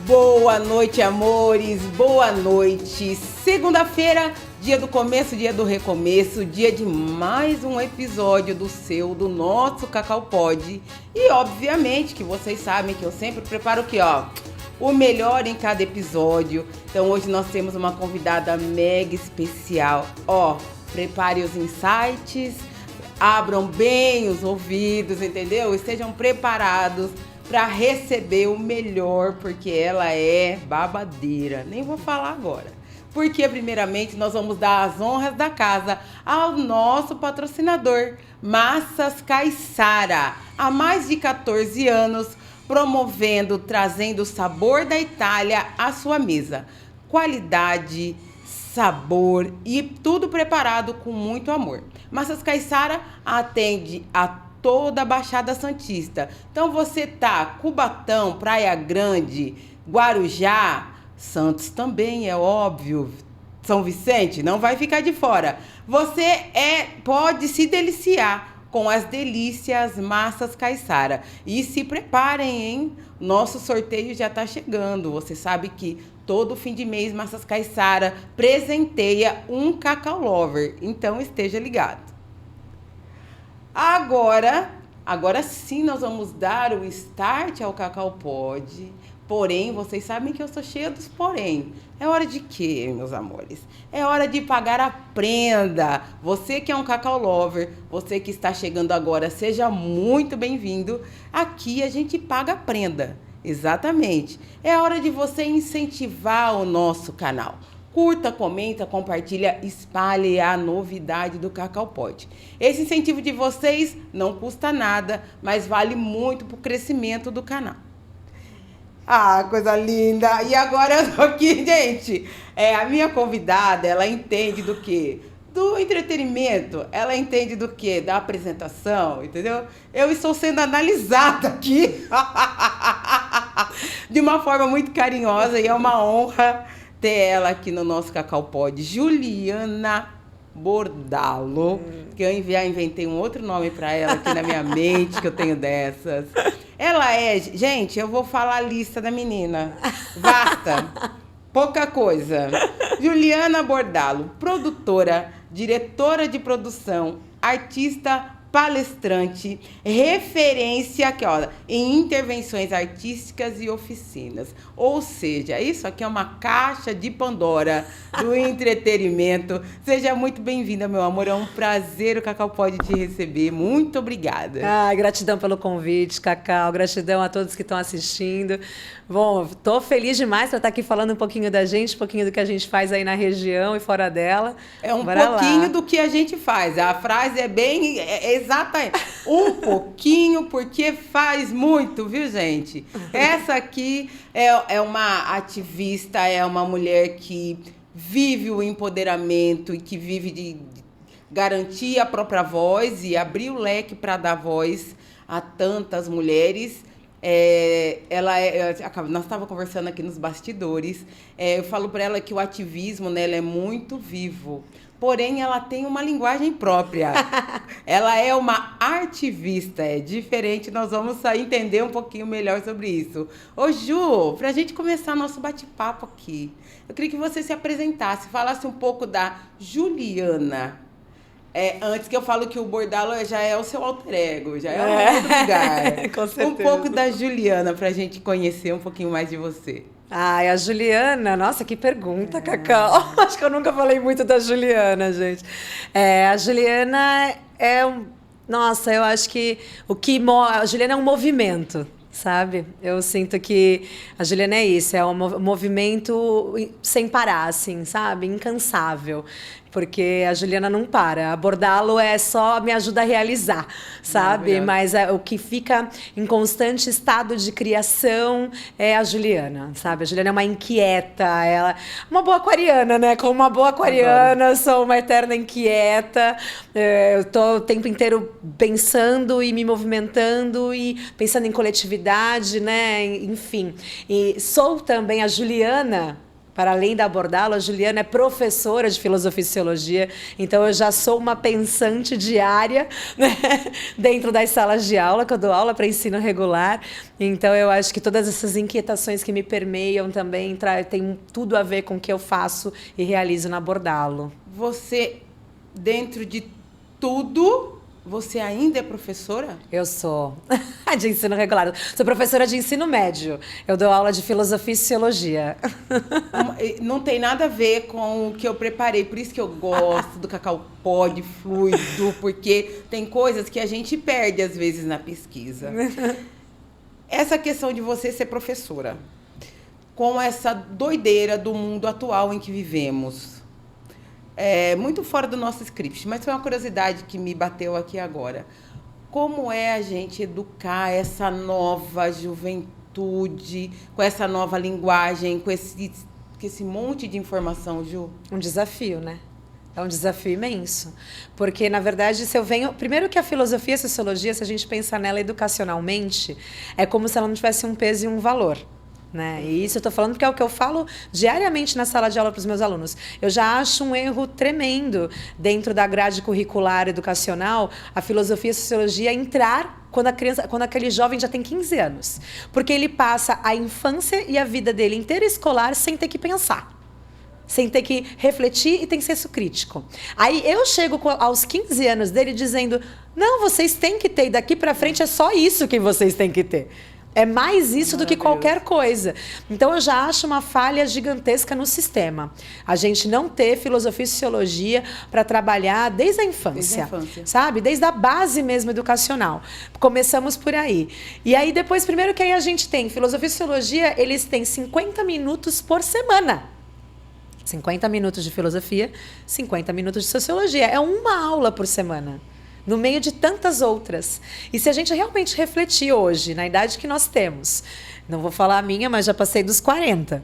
Boa noite, amores, boa noite. Segunda-feira, dia do começo, dia do recomeço, dia de mais um episódio do nosso Cacau Pod. E obviamente que vocês sabem que eu sempre preparo aqui, o melhor em cada episódio. Então hoje nós temos uma convidada mega especial. Prepare os insights, abram bem os ouvidos, entendeu? Estejam preparados para receber o melhor, porque ela é babadeira. Nem vou falar agora. Porque, primeiramente, nós vamos dar as honras da casa ao nosso patrocinador, Massas Caiçara. Há mais de 14 anos, promovendo, trazendo o sabor da Itália à sua mesa. Qualidade, sabor e tudo preparado com muito amor. Massas Caiçara atende a toda a Baixada Santista. Então você tá Cubatão, Praia Grande, Guarujá, Santos também, é óbvio, São Vicente, não vai ficar de fora. Você pode se deliciar com as delícias Massas Caiçara. E se preparem, hein? Nosso sorteio já tá chegando. Você sabe que todo fim de mês Massas Caiçara presenteia um Cacau Lover. Então esteja ligado. Agora sim nós vamos dar o start ao Cacau Pod. Porém, vocês sabem que eu sou cheia dos porém. É hora de quê, meus amores? É hora de pagar a prenda. Você que é um Cacau Lover, você que está chegando agora, seja muito bem-vindo. Aqui a gente paga a prenda. Exatamente. É hora de você incentivar o nosso canal. Curta, comenta, compartilha, espalhe a novidade do Cacau Pod. Esse incentivo de vocês não custa nada, mas vale muito para o crescimento do canal. Coisa linda! E agora eu tô aqui, gente. A minha convidada, ela entende do quê? Do entretenimento. Ela entende do quê? Da apresentação, entendeu? Eu estou sendo analisada aqui de uma forma muito carinhosa e é uma honra ter ela aqui no nosso Cacau Pod, Juliana Bordalo, que eu inventei um outro nome para ela aqui na minha mente, que eu tenho dessas. Ela gente, eu vou falar a lista da menina, basta, pouca coisa. Juliana Bordalo, produtora, diretora de produção, artista, palestrante, referência aqui, em intervenções artísticas e oficinas. Ou seja, isso aqui é uma caixa de Pandora do entretenimento. Seja muito bem-vinda, meu amor. É um prazer o Cacau pode te receber. Muito obrigada. Gratidão pelo convite, Cacau. Gratidão a todos que estão assistindo. Bom, estou feliz demais para estar aqui falando um pouquinho da gente, um pouquinho do que a gente faz aí na região e fora dela. É um pouquinho do que a gente faz. A frase é bem... exatamente. Um pouquinho, porque faz muito, viu, gente? Essa aqui é uma ativista, é uma mulher que vive o empoderamento e que vive de garantir a própria voz e abrir o leque para dar voz a tantas mulheres. Nós estávamos conversando aqui nos bastidores. Eu falo para ela que o ativismo, né, ela é muito vivo. Porém, ela tem uma linguagem própria. Ela é uma artivista, é diferente. Nós vamos entender um pouquinho melhor sobre isso. Ô, Ju, para a gente começar nosso bate-papo aqui, eu queria que você se apresentasse, falasse um pouco da Juliana. Antes que eu falo que o Bordalo já é o seu alter ego, já é um outro lugar. Com certeza. Um pouco da Juliana, para a gente conhecer um pouquinho mais de você. A Juliana, nossa, que pergunta, Cacau. Acho que eu nunca falei muito da Juliana, gente. A Juliana nossa, eu acho que a Juliana é um movimento, sabe? Eu sinto que a Juliana é isso, é um movimento sem parar, assim, sabe? Incansável. Porque a Juliana não para. A Bordalo só me ajuda a realizar, sabe? Mas o que fica em constante estado de criação é a Juliana, sabe? A Juliana é uma inquieta, ela uma boa aquariana, né? Como uma boa aquariana, sou uma eterna inquieta. Eu tô o tempo inteiro pensando e me movimentando e pensando em coletividade, né? Enfim. E sou também a Juliana Para além da abordá-lo, a Juliana é professora de filosofia e sociologia, então eu já sou uma pensante diária, né, dentro das salas de aula, que eu dou aula para ensino regular. Então eu acho que todas essas inquietações que me permeiam também tem tudo a ver com o que eu faço e realizo na abordá-lo. Você, dentro de tudo, você ainda é professora? Eu sou de ensino regular. Sou professora de ensino médio. Eu dou aula de filosofia e sociologia. Não tem nada a ver com o que eu preparei. Por isso que eu gosto do Cacau Pod fluido, porque tem coisas que a gente perde às vezes na pesquisa. Essa questão de você ser professora, com essa doideira do mundo atual em que vivemos, é muito fora do nosso script, mas foi uma curiosidade que me bateu aqui agora. Como é a gente educar essa nova juventude, com essa nova linguagem, com esse monte de informação, Ju? Um desafio, né? É um desafio imenso. Porque, na verdade, se eu venho... Primeiro que a filosofia e a sociologia, se a gente pensar nela educacionalmente, é como se ela não tivesse um peso e um valor. Né? E isso eu estou falando porque é o que eu falo diariamente na sala de aula para os meus alunos. Eu já acho um erro tremendo dentro da grade curricular educacional a filosofia e a sociologia entrar quando aquele jovem já tem 15 anos. Porque ele passa a infância e a vida dele inteira escolar sem ter que pensar. Sem ter que refletir e tem senso crítico. Aí eu chego aos 15 anos dele dizendo: não, vocês têm que ter, e daqui para frente é só isso que vocês têm que ter. É mais isso do que qualquer coisa. Então, eu já acho uma falha gigantesca no sistema. A gente não ter filosofia e sociologia para trabalhar desde a infância. Sabe? Desde a base mesmo educacional. Começamos por aí. E aí, depois, primeiro que aí a gente tem filosofia e sociologia, eles têm 50 minutos por semana. 50 minutos de filosofia, 50 minutos de sociologia. É uma aula por semana. No meio de tantas outras. E se a gente realmente refletir hoje, na idade que nós temos, não vou falar a minha, mas já passei dos 40,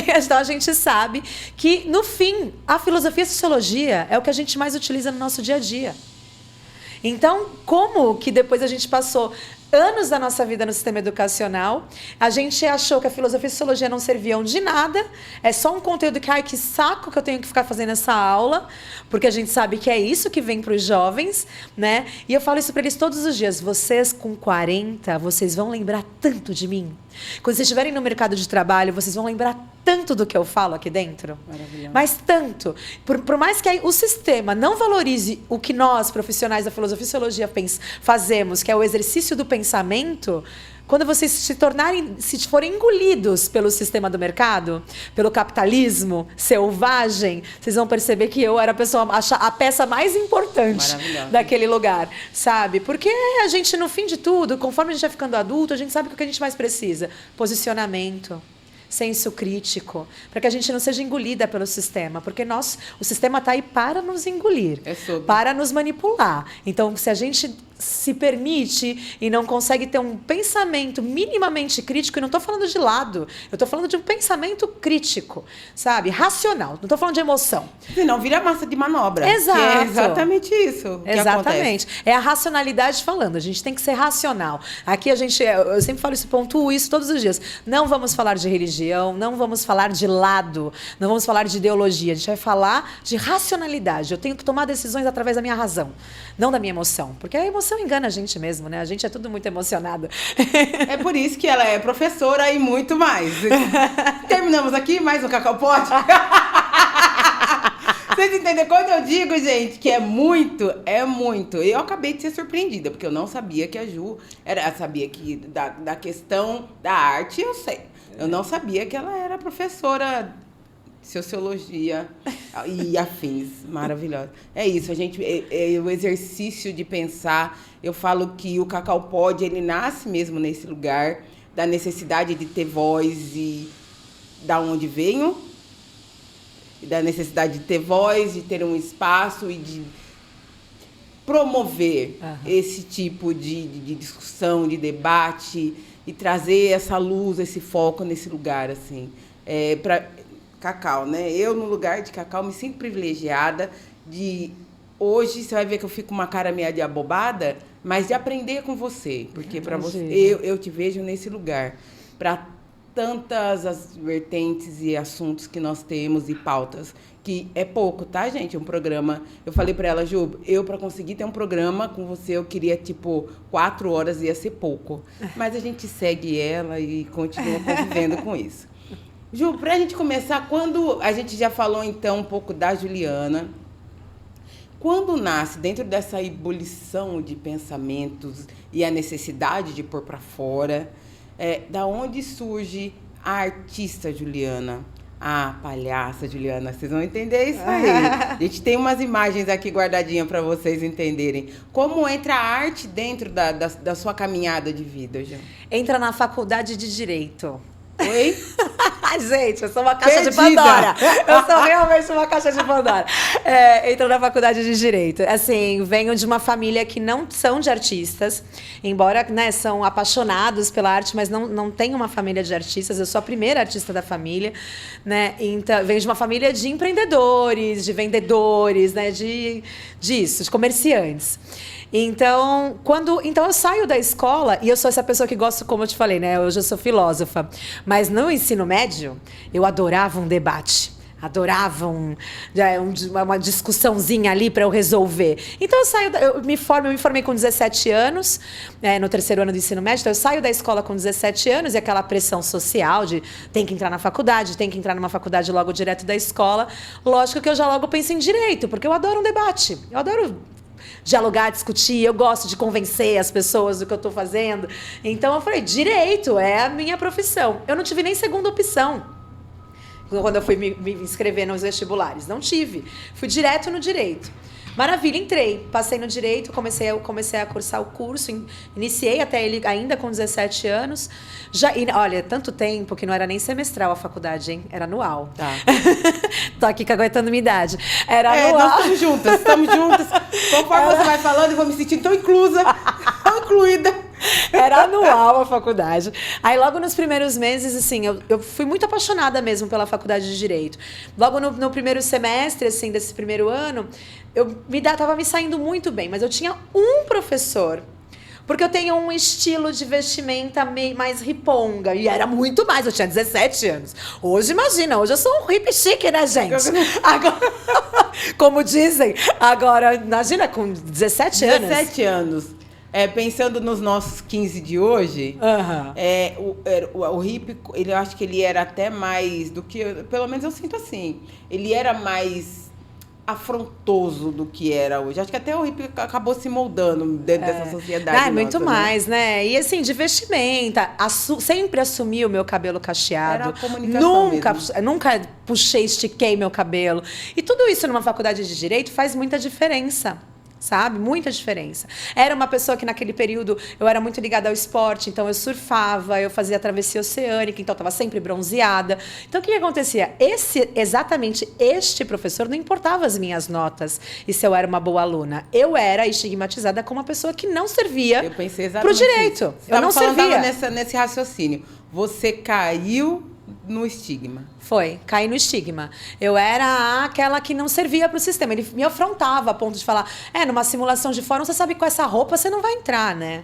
então a gente sabe que, no fim, a filosofia e a sociologia é o que a gente mais utiliza no nosso dia a dia. Então, como que depois a gente passou anos da nossa vida no sistema educacional, a gente achou que a filosofia e a sociologia não serviam de nada, é só um conteúdo que, ai, que saco que eu tenho que ficar fazendo essa aula, porque a gente sabe que é isso que vem para os jovens, né? E eu falo isso para eles todos os dias: vocês com 40, vocês vão lembrar tanto de mim. Quando vocês estiverem no mercado de trabalho, vocês vão lembrar tanto do que eu falo aqui dentro. Maravilhoso. Mas tanto. Por mais que o sistema não valorize o que nós, profissionais da filosofia e sociologia, fazemos, que é o exercício do pensamento, quando vocês se forem engolidos pelo sistema do mercado, pelo capitalismo selvagem, vocês vão perceber que eu era a peça mais importante daquele lugar, sabe? Porque a gente, no fim de tudo, conforme a gente vai ficando adulto, a gente sabe que o que a gente mais precisa: posicionamento, senso crítico, para que a gente não seja engolida pelo sistema, porque o sistema está aí para nos engolir, para nos manipular. Então, se a gente se permite e não consegue ter um pensamento minimamente crítico, e não estou falando de lado, eu estou falando de um pensamento crítico, sabe? Racional, não estou falando de emoção. Senão vira massa de manobra. Exato. Que é exatamente isso que exatamente. acontece. É a racionalidade falando, a gente tem que ser racional. Aqui eu sempre falo isso, pontuo isso todos os dias. Não vamos falar de religião, não vamos falar de lado, não vamos falar de ideologia, a gente vai falar de racionalidade. Eu tenho que tomar decisões através da minha razão, não da minha emoção, porque a emoção engana a gente mesmo, né? A gente é tudo muito emocionado. É por isso que ela é professora e muito mais. Terminamos aqui mais um Cacau Pod. Vocês entendem? Quando eu digo, gente, que é muito, é muito. Eu acabei de ser surpreendida, porque eu não sabia que a Ju sabia que da questão da arte, eu sei. Eu não sabia que ela era professora de sociologia e afins. Maravilhosa. É isso, a gente, é o exercício de pensar. Eu falo que o Cacau Pod, ele nasce mesmo nesse lugar da necessidade de ter voz e da onde venho, da necessidade de ter voz, de ter um espaço e de promover esse tipo de discussão, de debate, e trazer essa luz, esse foco nesse lugar, assim. Para Cacau, né? Eu, no lugar de Cacau, me sinto privilegiada de... Hoje, você vai ver que eu fico com uma cara meio de abobada, mas de aprender com você. Porque para você, eu te vejo nesse lugar. Para tantas as vertentes e assuntos que nós temos e pautas, que é pouco, tá, gente? Um programa... Eu falei pra ela, Ju, pra conseguir ter um programa com você, eu queria, 4 horas, ia ser pouco. Mas a gente segue ela e continua convivendo com isso. Ju, pra gente começar, quando a gente já falou, então, um pouco da Juliana, quando nasce, dentro dessa ebulição de pensamentos e a necessidade de pôr pra fora, da onde surge a artista Juliana? A palhaça Juliana, vocês vão entender isso aí. A gente tem umas imagens aqui guardadinhas para vocês entenderem. Como entra a arte dentro da sua caminhada de vida, Ju? Entra na faculdade de Direito. Oi? Gente, eu sou uma caixa Perdida. de Pandora. Eu sou realmente uma caixa de Pandora. Entro na faculdade de Direito. Assim, venho de uma família que não são de artistas, embora, né, são apaixonados pela arte, mas não tem uma família de artistas. Eu sou a primeira artista da família, né? Então, venho de uma família de empreendedores, de vendedores, né, de comerciantes. Então, eu saio da escola, e eu sou essa pessoa que gosto, como eu te falei, né? Hoje eu sou filósofa. Mas no ensino médio, eu adorava um debate. Adorava uma discussãozinha ali para eu resolver. Então, eu me formei com 17 anos, no 3º ano do ensino médio. Então, eu saio da escola com 17 anos e aquela pressão social de tem que entrar na faculdade, tem que entrar numa faculdade logo direto da escola. Lógico que eu já logo penso em direito, porque eu adoro um debate. Eu adoro dialogar, discutir, eu gosto de convencer as pessoas do que eu estou fazendo. Então eu falei, direito é a minha profissão. Eu não tive nem segunda opção quando eu fui me inscrever nos vestibulares. Não tive. Fui direto no direito. Maravilha, entrei. Passei no direito, comecei a cursar o curso, iniciei até ele ainda com 17 anos. Olha, tanto tempo que não era nem semestral a faculdade, hein? Era anual. Tá. Tô aqui aguentando minha idade. Era anual. Nós estamos juntas. Conforme você vai falando, eu vou me sentindo tão inclusa, tão incluída. Era anual a faculdade. Aí logo nos primeiros meses, assim, eu fui muito apaixonada mesmo pela faculdade de Direito. Logo no primeiro semestre, assim, desse primeiro ano, tava me saindo muito bem, mas eu tinha um professor, porque eu tenho um estilo de vestimenta mais riponga, e era muito mais, eu tinha 17 anos. Hoje, imagina, hoje eu sou um hippie chique, né, gente? Agora, como dizem, agora, imagina, com 17 anos. 17 anos. Pensando nos nossos 15 de hoje, o hippie, eu acho que ele era até mais do que... Pelo menos eu sinto assim. Ele era mais afrontoso do que era hoje. Acho que até o hippie acabou se moldando dentro dessa sociedade. Muito nossa, mais, né? E assim, de vestimenta. Sempre assumi o meu cabelo cacheado. Era a comunicação nunca puxei, estiquei meu cabelo. E tudo isso numa faculdade de Direito faz muita diferença. Sabe? Muita diferença. Era uma pessoa que naquele período eu era muito ligada ao esporte, então eu surfava, eu fazia travessia oceânica, então eu estava sempre bronzeada. Então o que acontecia? Exatamente este professor não importava as minhas notas e se eu era uma boa aluna. Eu era estigmatizada como uma pessoa que não servia para o direito. Eu não servia. Nesse raciocínio. Você caiu no estigma. Caí no estigma. Eu era aquela que não servia para o sistema. Ele me afrontava a ponto de falar, numa simulação de fórum, você sabe que com essa roupa você não vai entrar, né?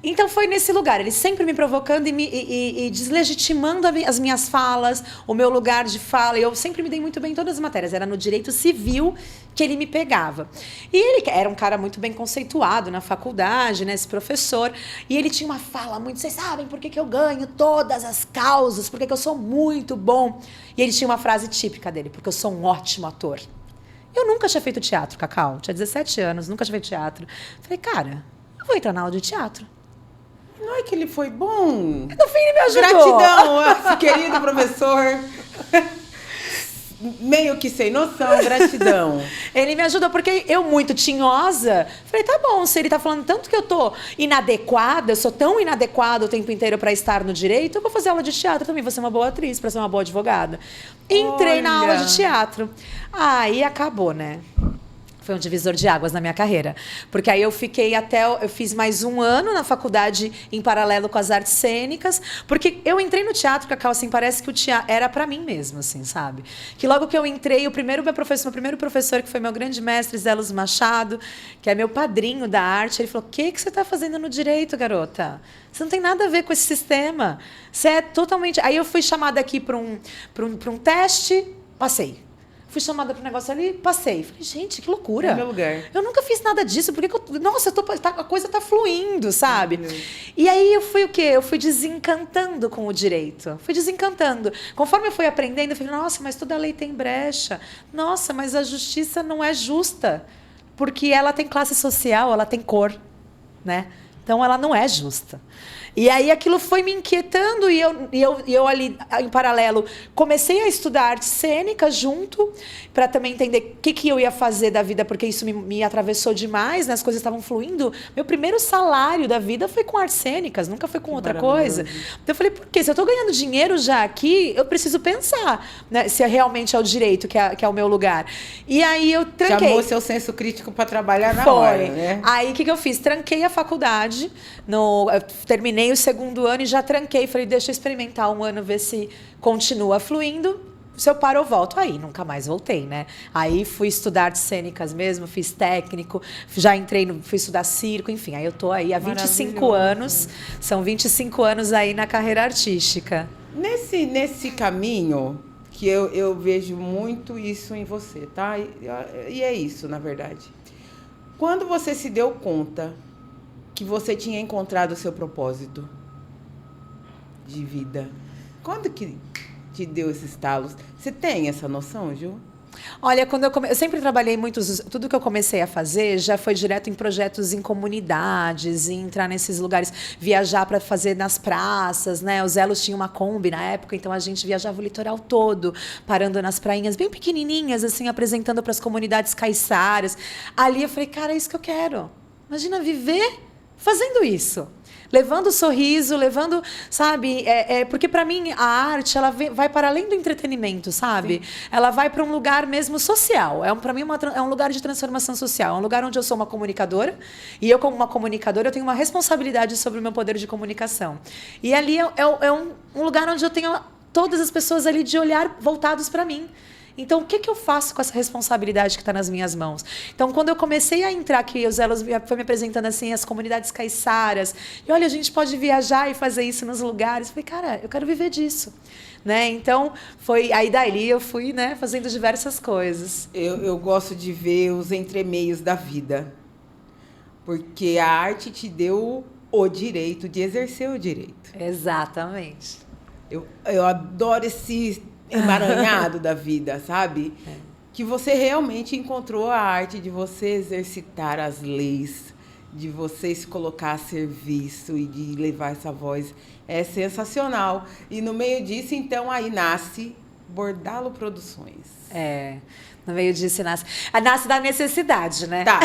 Então foi nesse lugar, ele sempre me provocando e deslegitimando as minhas falas, o meu lugar de fala. Eu sempre me dei muito bem em todas as matérias. Era no direito civil que ele me pegava. E ele era um cara muito bem conceituado na faculdade, né, esse professor. E ele tinha uma fala muito... Vocês sabem por que eu ganho todas as causas? Por que eu sou muito bom? E ele tinha uma frase típica dele, porque eu sou um ótimo ator. Eu nunca tinha feito teatro, Cacau. Tinha 17 anos, nunca tinha feito teatro. Falei, cara, eu vou entrar na aula de teatro. Não é que ele foi bom. No fim, ele me ajudou. Gratidão, esse querido professor. Meio que sem noção, gratidão. Ele me ajudou, porque eu, muito tinhosa, falei, tá bom, se ele tá falando tanto que eu tô inadequada, eu sou tão inadequada o tempo inteiro para estar no direito, eu vou fazer aula de teatro também, vou ser uma boa atriz, para ser uma boa advogada. Entrei na aula de teatro. Aí acabou, né? Foi um divisor de águas na minha carreira. Porque aí eu fiz mais um ano na faculdade em paralelo com as artes cênicas, porque eu entrei no teatro, Cacau, assim, parece que o teatro era para mim mesmo, assim, sabe? Que logo que eu entrei, meu primeiro professor, que foi meu grande mestre, Zé Luz Machado, que é meu padrinho da arte, ele falou: o que você está fazendo no direito, garota? Você não tem nada a ver com esse sistema. Você é totalmente... Aí eu fui chamada aqui para um teste, passei. Fui chamada para um negócio ali, passei. Falei, gente, que loucura. É meu lugar. Eu nunca fiz nada disso. Por que eu... Nossa, a coisa tá fluindo, sabe? E aí eu fui o quê? Eu fui desencantando com o direito. Fui desencantando. Conforme eu fui aprendendo, eu falei, nossa, mas toda lei tem brecha. Nossa, mas a justiça não é justa. Porque ela tem classe social, ela tem cor, né? Então ela não é justa. E aí aquilo foi me inquietando e eu ali, em paralelo, comecei a estudar arte cênica junto, para também entender o que eu ia fazer da vida, porque isso me atravessou demais, né? As coisas estavam fluindo. Meu primeiro salário da vida foi com artes cênicas, nunca foi com outra coisa. Então eu falei, por quê? Se eu estou ganhando dinheiro já aqui, eu preciso pensar, né, se realmente é o direito que é o meu lugar. E aí eu tranquei. Chamou seu senso crítico para trabalhar na hora, né? Aí o que eu fiz? Tranquei a faculdade, eu terminei o segundo ano e já tranquei. Falei, deixa eu experimentar um ano, ver se continua fluindo. Se eu paro, eu volto. Aí nunca mais voltei, né? Aí fui estudar artes cênicas mesmo, fiz técnico, já fui estudar circo, enfim. Aí eu tô aí há 25 anos. São 25 anos aí na carreira artística. Nesse caminho, que eu vejo muito isso em você, tá? E é isso, na verdade. Quando você se deu conta que você tinha encontrado o seu propósito de vida, quando que te deu esses estalos? Você tem essa noção, Ju? Olha, eu sempre trabalhei tudo que eu comecei a fazer já foi direto em projetos em comunidades, em entrar nesses lugares, viajar para fazer nas praças, né? Os Elos tinham uma Kombi na época, então a gente viajava o litoral todo, parando nas prainhas bem pequenininhas, assim, apresentando para as comunidades caiçaras. Ali eu falei, cara, é isso que eu quero. Imagina viver fazendo isso. Levando sorriso, levando, sabe? Porque para mim a arte ela vai para além do entretenimento, sabe? Sim. Ela vai para um lugar mesmo social. Para mim é um lugar de transformação social. É um lugar onde eu sou uma comunicadora e eu, como uma comunicadora, eu tenho uma responsabilidade sobre o meu poder de comunicação. E ali é um lugar onde eu tenho todas as pessoas ali de olhar voltados para mim. Então, o que eu faço com essa responsabilidade que está nas minhas mãos? Então, quando eu comecei a entrar aqui, os Elos foi me apresentando assim, as comunidades caiçaras. E olha, a gente pode viajar e fazer isso nos lugares. Eu falei, cara, eu quero viver disso. Né? Então, aí dali eu fui, né, fazendo diversas coisas. Eu gosto de ver os entremeios da vida. Porque a arte te deu o direito de exercer o direito. Exatamente. Eu adoro esse emaranhado da vida, sabe? Que você realmente encontrou a arte de você exercitar as leis, de você se colocar a serviço e de levar essa voz. É sensacional. E no meio disso, então, aí nasce Bordalo Produções. No meio disso nasce da necessidade, né? Tá,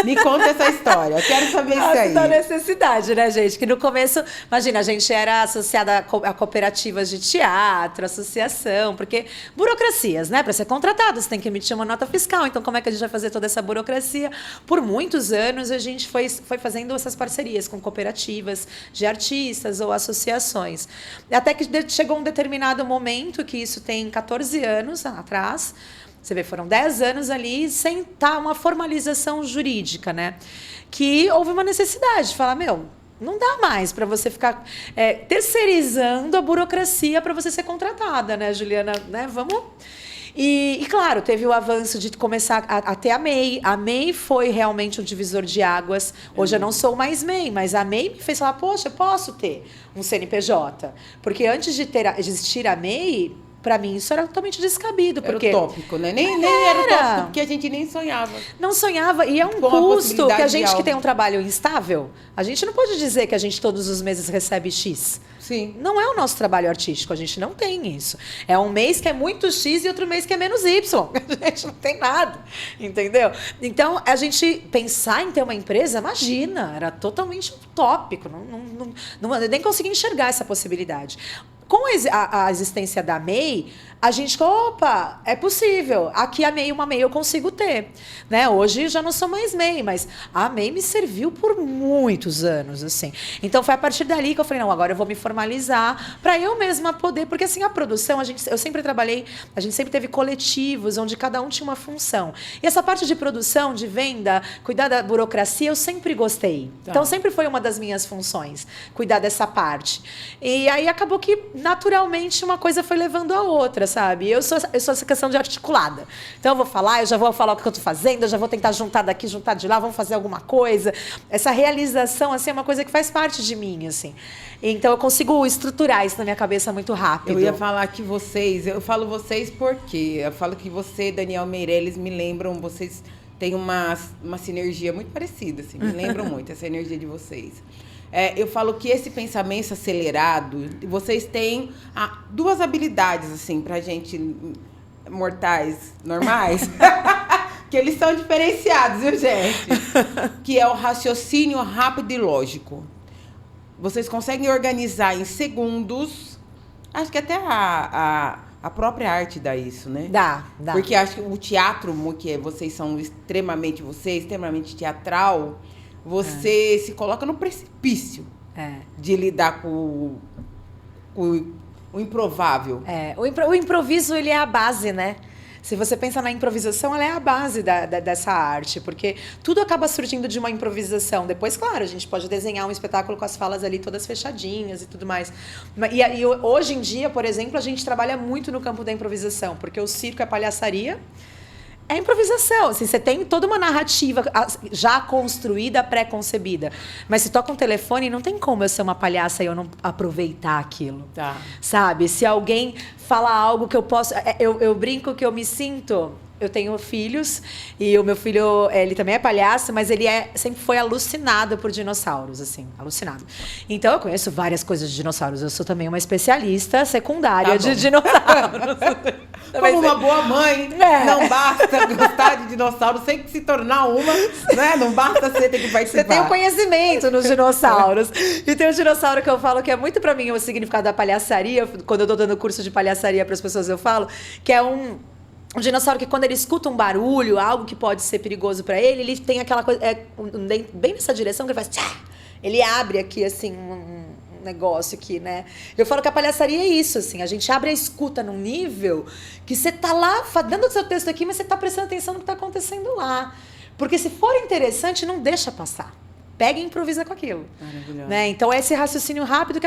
me conta essa história, eu quero saber isso aí. Nasce da necessidade, né, gente? Que no começo, imagina, a gente era associada a cooperativas de teatro, associação, porque burocracias, né? Para ser contratado, você tem que emitir uma nota fiscal, então como é que a gente vai fazer toda essa burocracia? Por muitos anos, a gente foi fazendo essas parcerias com cooperativas de artistas ou associações. Até que chegou um determinado momento, que isso tem 14 anos atrás. Você vê, foram 10 anos ali sem estar uma formalização jurídica, né? Que houve uma necessidade de falar, não dá mais para você ficar terceirizando a burocracia para você ser contratada, né, Juliana? Né? Vamos... E, claro, teve o avanço de começar a ter a MEI. A MEI foi realmente um divisor de águas. Hoje eu não sou mais MEI, mas a MEI me fez falar, poxa, eu posso ter um CNPJ. Porque antes de existir a MEI... Para mim, isso era totalmente descabido. Porque era utópico, né? Nem era utópico, porque a gente nem sonhava. Não sonhava. E é um custo que a gente que tem um trabalho instável, a gente não pode dizer que a gente todos os meses recebe X. Sim. Não é o nosso trabalho artístico, a gente não tem isso. É um mês que é muito X e outro mês que é menos Y. A gente não tem nada, entendeu? Então, a gente pensar em ter uma empresa, imagina, era totalmente utópico. Eu nem consegui enxergar essa possibilidade. Com a existência da MEI, a gente, opa, é possível. Aqui uma MEI eu consigo ter. Né? Hoje já não sou mais MEI, mas a MEI me serviu por muitos anos, assim. Então foi a partir dali que eu falei, não, agora eu vou me formalizar para eu mesma poder, porque assim, a produção, eu sempre trabalhei, a gente sempre teve coletivos, onde cada um tinha uma função. E essa parte de produção, de venda, cuidar da burocracia, eu sempre gostei. Tá. Então sempre foi uma das minhas funções, cuidar dessa parte. E aí acabou que, naturalmente, uma coisa foi levando a outra, sabe? Eu sou essa questão de articulada. Então, eu já vou falar o que eu estou fazendo, eu já vou tentar juntar daqui, juntar de lá, vamos fazer alguma coisa. Essa realização, assim, é uma coisa que faz parte de mim, assim. Então, eu consigo estruturar isso na minha cabeça muito rápido. Eu ia falar que eu falo vocês porque eu falo que você, Daniel Meirelles, me lembram, vocês têm uma sinergia muito parecida, assim, me lembram muito essa energia de vocês. Eu falo que esse pensamento acelerado, vocês têm duas habilidades, assim, pra gente, mortais normais, que eles são diferenciados, viu, gente? Que é o raciocínio rápido e lógico. Vocês conseguem organizar em segundos, acho que até a própria arte dá isso, né? Dá. Porque acho que o teatro, que vocês são extremamente teatral, você se coloca no precipício de lidar com o improvável. O improviso, ele é a base, né? Se você pensa na improvisação, ela é a base dessa arte, porque tudo acaba surgindo de uma improvisação. Depois, claro, a gente pode desenhar um espetáculo com as falas ali todas fechadinhas e tudo mais. E hoje em dia, por exemplo, a gente trabalha muito no campo da improvisação, porque o circo é palhaçaria. É improvisação, assim, você tem toda uma narrativa já construída, pré-concebida. Mas se toca um telefone, não tem como eu ser uma palhaça e eu não aproveitar aquilo. Tá. Sabe? Se alguém fala algo que eu posso... Eu brinco que eu me sinto... Eu tenho filhos e o meu filho, ele também é palhaço, mas ele sempre foi alucinado por dinossauros, assim, alucinado. Então eu conheço várias coisas de dinossauros. Eu sou também uma especialista secundária de dinossauros. Como uma boa mãe, não basta gostar de dinossauro, tem que se tornar uma, né? Não basta você ter que participar. Você tem um conhecimento nos dinossauros. E tem um dinossauro que eu falo que é muito pra mim o significado da palhaçaria. Quando eu tô dando curso de palhaçaria para as pessoas, eu falo que é um dinossauro que, quando ele escuta um barulho, algo que pode ser perigoso para ele tem aquela coisa, bem nessa direção, que ele faz tchá! Ele abre aqui, assim, um negócio aqui, né? Eu falo que a palhaçaria é isso, assim, a gente abre a escuta num nível que você tá lá, dando o seu texto aqui, mas você tá prestando atenção no que tá acontecendo lá. Porque se for interessante, não deixa passar. Pega e improvisa com aquilo. Maravilhoso. Né? Então, é esse raciocínio rápido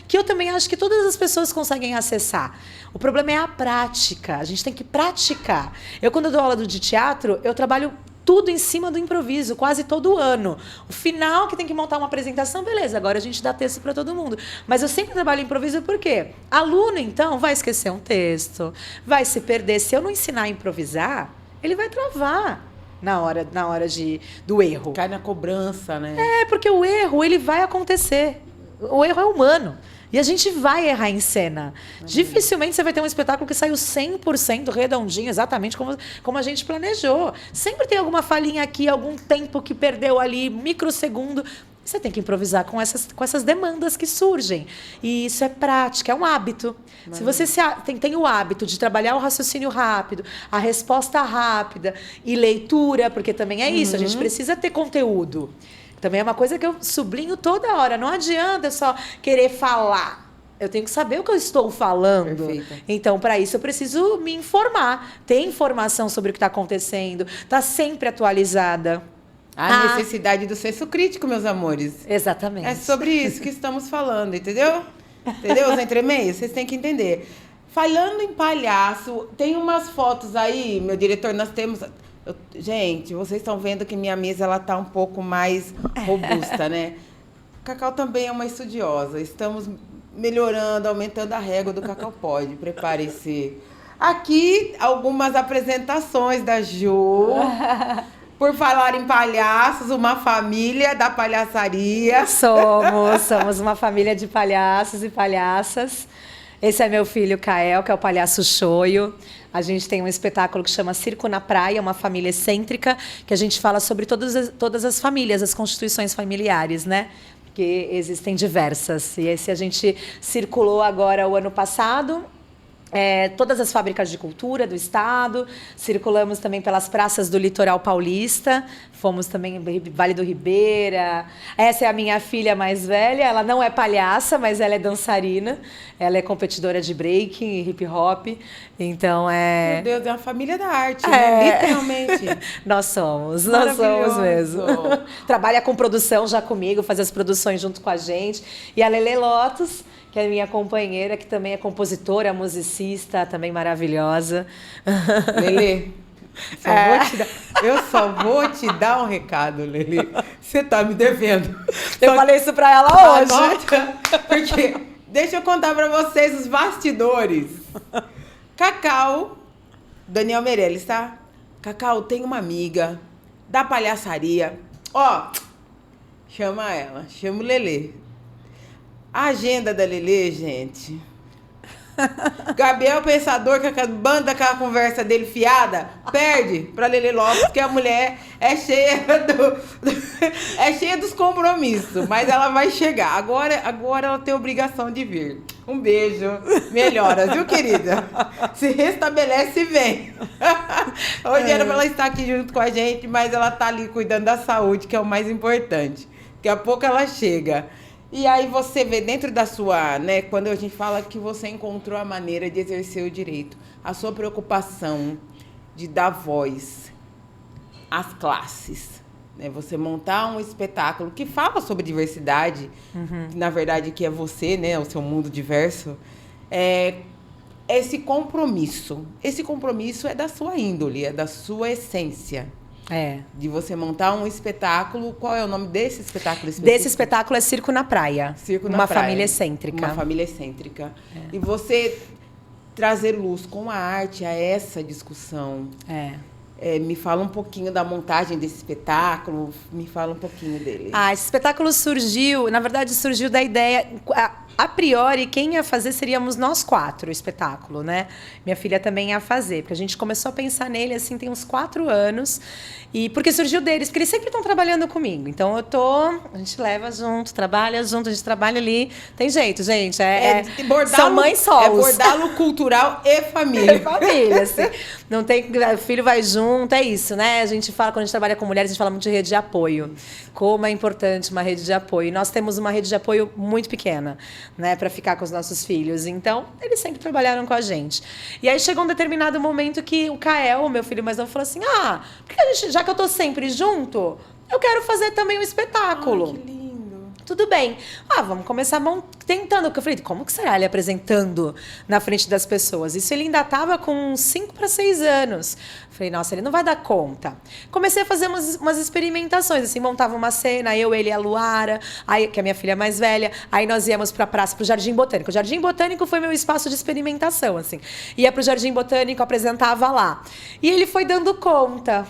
que eu também acho que todas as pessoas conseguem acessar. O problema é a prática. A gente tem que praticar. Quando eu dou aula de teatro, eu trabalho tudo em cima do improviso, quase todo ano. O final, que tem que montar uma apresentação, beleza, agora a gente dá texto para todo mundo. Mas eu sempre trabalho improviso por quê? Aluno, então, vai esquecer um texto, vai se perder. Se eu não ensinar a improvisar, ele vai travar na hora do erro. Cai na cobrança, né? Porque o erro, ele vai acontecer. O erro é humano. E a gente vai errar em cena. Dificilmente você vai ter um espetáculo que saiu 100% redondinho, exatamente como a gente planejou. Sempre tem alguma falhinha aqui, algum tempo que perdeu ali, microsegundo. Você tem que improvisar com essas demandas que surgem. E isso é prática, é um hábito. Se você tem o hábito de trabalhar o raciocínio rápido, a resposta rápida e leitura, porque também é isso, a gente precisa ter conteúdo. Também é uma coisa que eu sublinho toda hora. Não adianta eu só querer falar. Eu tenho que saber o que eu estou falando. Perfeito. Então, para isso, eu preciso me informar. Ter informação sobre o que está acontecendo. Tá sempre atualizada. A necessidade do senso crítico, meus amores. Exatamente. É sobre isso que estamos falando, entendeu? Entendeu? Os entremeios, vocês têm que entender. Falando em palhaço, tem umas fotos aí, meu diretor, nós temos... Gente, vocês estão vendo que minha mesa ela tá um pouco mais robusta, né? Cacau também é uma estudiosa. Estamos melhorando, aumentando a régua do Cacau Pode. Prepare-se. Aqui, algumas apresentações da Ju. Por falar em palhaços, uma família da palhaçaria. Somos uma família de palhaços e palhaças. Esse é meu filho, Kael, que é o palhaço Choio. A gente tem um espetáculo que chama Circo na Praia, uma família excêntrica, que a gente fala sobre todas as famílias, as constituições familiares, né? porque existem diversas. E esse a gente circulou agora o ano passado. Todas as fábricas de cultura do estado, circulamos também pelas praças do litoral paulista, fomos também em Vale do Ribeira. Essa é a minha filha mais velha, ela não é palhaça, mas ela é dançarina, ela é competidora de breaking e hip hop, então Meu Deus, é uma família da arte, né? Literalmente. nós somos mesmo. Trabalha com produção já comigo, faz as produções junto com a gente, e a Lele Lotus, que é minha companheira, que também é compositora, musicista, também maravilhosa. Lele, eu só vou te dar um recado, Lele. Você tá me devendo. Eu falei isso pra ela hoje. Anota, porque deixa eu contar pra vocês os bastidores. Cacau, Daniel Meirelles, tá? Cacau, tem uma amiga da palhaçaria. Ó, chama ela, chama o Lele. A agenda da Lele, gente. Gabriel Pensador, com a banda, com a conversa dele fiada, perde pra Lele Lopes, porque a mulher é cheia é cheia dos compromissos, mas ela vai chegar. Agora ela tem obrigação de vir. Um beijo. Melhoras, viu, querida? Se restabelece e vem. Hoje era pra ela estar aqui junto com a gente, mas ela tá ali cuidando da saúde, que é o mais importante. Daqui a pouco ela chega. E aí você vê dentro da sua, né, quando a gente fala que você encontrou a maneira de exercer o direito, a sua preocupação de dar voz às classes, né, você montar um espetáculo que fala sobre diversidade, que, na verdade, que é você, né, o seu mundo diverso, esse compromisso é da sua índole, é da sua essência. De você montar um espetáculo. Qual é o nome desse espetáculo específico? Desse espetáculo é Circo na Praia. Circo na Uma Praia. família excêntrica. Uma família excêntrica. E você trazer luz com a arte a essa discussão. Me fala um pouquinho da montagem desse espetáculo, me fala um pouquinho dele. Esse espetáculo surgiu da ideia... A priori, quem ia fazer seríamos nós 4, o espetáculo, né? Minha filha também ia fazer, porque a gente começou a pensar nele, assim, tem uns 4 anos, e porque surgiu deles, porque eles sempre estão trabalhando comigo. Então, a gente leva junto, trabalha junto, a gente trabalha ali. Tem jeito, gente, são mães solos. É bordalo cultural e família. E família, assim. Não tem, o filho vai junto, é isso, né? A gente fala, quando a gente trabalha com mulheres, a gente fala muito de rede de apoio. Como é importante uma rede de apoio. E nós temos uma rede de apoio muito pequena, né, para ficar com os nossos filhos. Então, eles sempre trabalharam com a gente. E aí chegou um determinado momento que o Kael, o meu filho mais novo, falou assim: porque a gente, já que eu tô sempre junto, eu quero fazer também um espetáculo. Que lindo. Tudo bem. Vamos começar tentando. Eu falei, como que será ele apresentando na frente das pessoas? Isso ele ainda estava com 5 para 6 anos. Falei, nossa, ele não vai dar conta. Comecei a fazer umas experimentações, assim, montava uma cena, eu, ele e a Luara, aí, que é a minha filha mais velha, aí nós íamos para a praça, para o Jardim Botânico. O Jardim Botânico foi meu espaço de experimentação, assim. Ia para o Jardim Botânico, apresentava lá. E ele foi dando conta,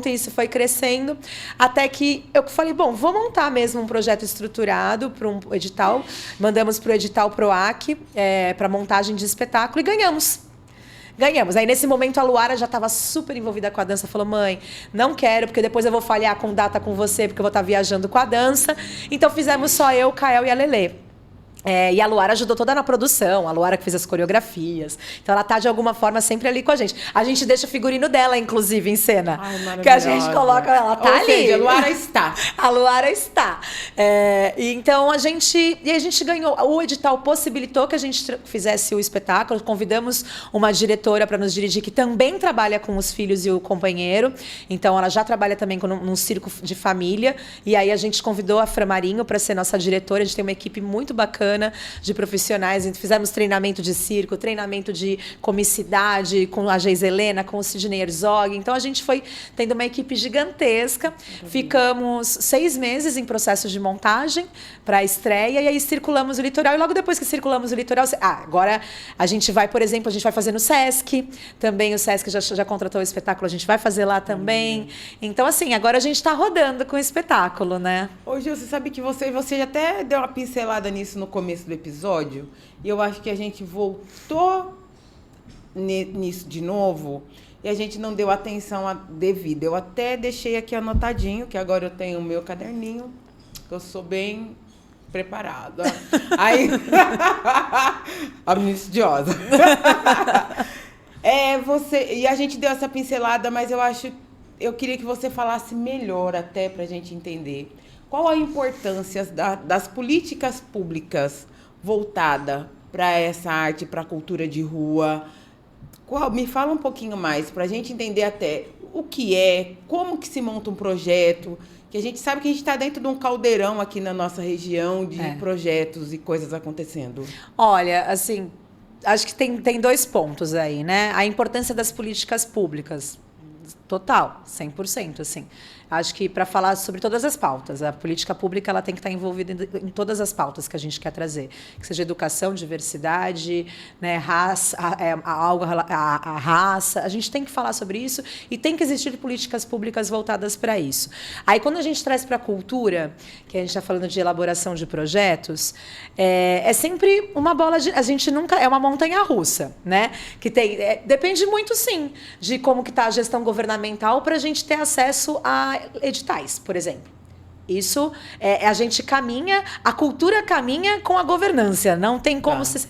e isso foi crescendo, até que eu falei, bom, vou montar mesmo um projeto estruturado para um edital. Mandamos para o edital PROAC, para montagem de espetáculo, e ganhamos. Aí, nesse momento, a Luara já estava super envolvida com a dança. Falou, mãe, não quero, porque depois eu vou falhar com data com você, porque eu vou estar viajando com a dança. Então, fizemos só eu, o Kael e a Lelê. E a Luara ajudou toda na produção, a Luara que fez as coreografias. Então ela tá, de alguma forma, sempre ali com a gente. A gente deixa o figurino dela, inclusive, em cena. Ai, que a gente coloca, ela tá ali. Seja, a Luara está. A Luara está. Então a gente ganhou. O edital possibilitou que a gente fizesse o espetáculo. Convidamos uma diretora para nos dirigir, que também trabalha com os filhos e o companheiro. Então ela já trabalha também num circo de família. E aí a gente convidou a Fran Marinho para ser nossa diretora. A gente tem uma equipe muito bacana de profissionais. Fizemos treinamento de circo, treinamento de comicidade com a Geis Helena, com o Sidney Herzog. Então, a gente foi tendo uma equipe gigantesca. Ficamos 6 meses em processo de montagem para a estreia, e aí circulamos o litoral. E logo depois que circulamos o litoral... agora a gente vai, por exemplo, a gente vai fazer no Sesc. Também o Sesc já contratou o espetáculo, a gente vai fazer lá também. Então, assim, agora a gente está rodando com o espetáculo, né? Hoje, você sabe que você já até deu uma pincelada nisso no começo do episódio, e eu acho que a gente voltou nisso de novo, e a gente não deu atenção devida. Eu até deixei aqui anotadinho, que agora eu tenho o meu caderninho Eu sou bem preparada. Aí, a menina estudiosa. E a gente deu essa pincelada, mas eu queria que você falasse melhor até pra gente entender. Qual a importância das políticas públicas voltada para essa arte, para a cultura de rua? Me fala um pouquinho mais, para a gente entender até o que é, como que se monta um projeto, que a gente sabe que a gente está dentro de um caldeirão aqui na nossa região de projetos e coisas acontecendo. Olha, assim, acho que tem 2 pontos aí, né? A importância das políticas públicas, total, 100%, assim. Acho que para falar sobre todas as pautas, a política pública ela tem que estar envolvida em todas as pautas que a gente quer trazer, que seja educação, diversidade, né, raça, a raça. A gente tem que falar sobre isso e tem que existir políticas públicas voltadas para isso. Aí quando a gente traz para a cultura, que a gente está falando de elaboração de projetos, é sempre uma bola de, a gente nunca é uma montanha-russa, né? Que depende muito sim de como que está a gestão governamental para a gente ter acesso a editais, por exemplo. Isso a gente caminha, a cultura caminha com a governança. Não tem como se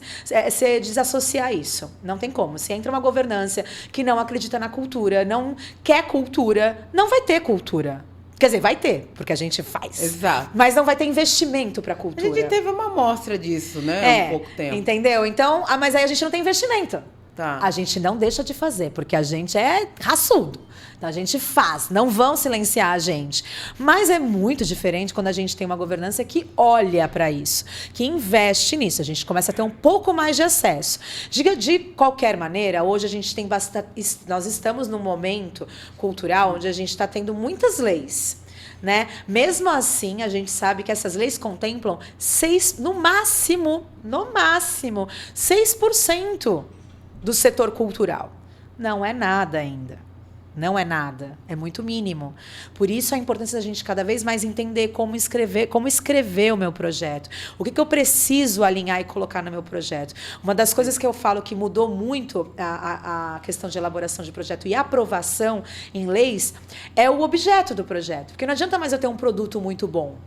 desassociar isso. Não tem como. Se entra uma governança que não acredita na cultura, não quer cultura, não vai ter cultura. Quer dizer, vai ter, porque a gente faz. Exato. Mas não vai ter investimento para a cultura. A gente teve uma amostra disso, né? Há pouco tempo. Entendeu? Então, mas aí a gente não tem investimento. Tá. A gente não deixa de fazer, porque a gente é raçudo. Então, a gente faz, não vão silenciar a gente. Mas é muito diferente quando a gente tem uma governança que olha para isso, que investe nisso. A gente começa a ter um pouco mais de acesso. De qualquer maneira, hoje a gente tem bastante. Nós estamos num momento cultural onde a gente está tendo muitas leis. Né? Mesmo assim, a gente sabe que essas leis contemplam no máximo, 6% do setor cultural. Não é nada ainda. Não é nada, é muito mínimo. Por isso a importância da gente cada vez mais entender como escrever o meu projeto. O que eu preciso alinhar e colocar no meu projeto. Uma das coisas que eu falo que mudou muito a questão de elaboração de projeto e aprovação em leis é o objeto do projeto. Porque não adianta mais eu ter um produto muito bom.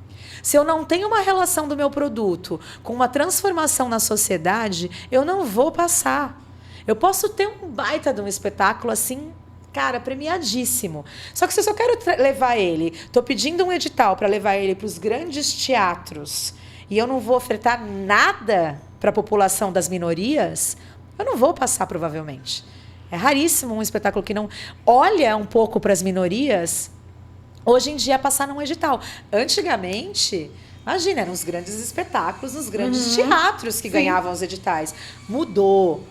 Se eu não tenho uma relação do meu produto com uma transformação na sociedade, eu não vou passar. Eu posso ter um baita de um espetáculo assim, cara, premiadíssimo. Só que se eu só quero levar ele, estou pedindo um edital para levar ele para os grandes teatros e eu não vou ofertar nada para a população das minorias, eu não vou passar provavelmente. É raríssimo um espetáculo que não olha um pouco para as minorias, hoje em dia passar num edital. Antigamente, imagina, eram os grandes espetáculos, nos grandes teatros que ganhavam os editais. Mudou.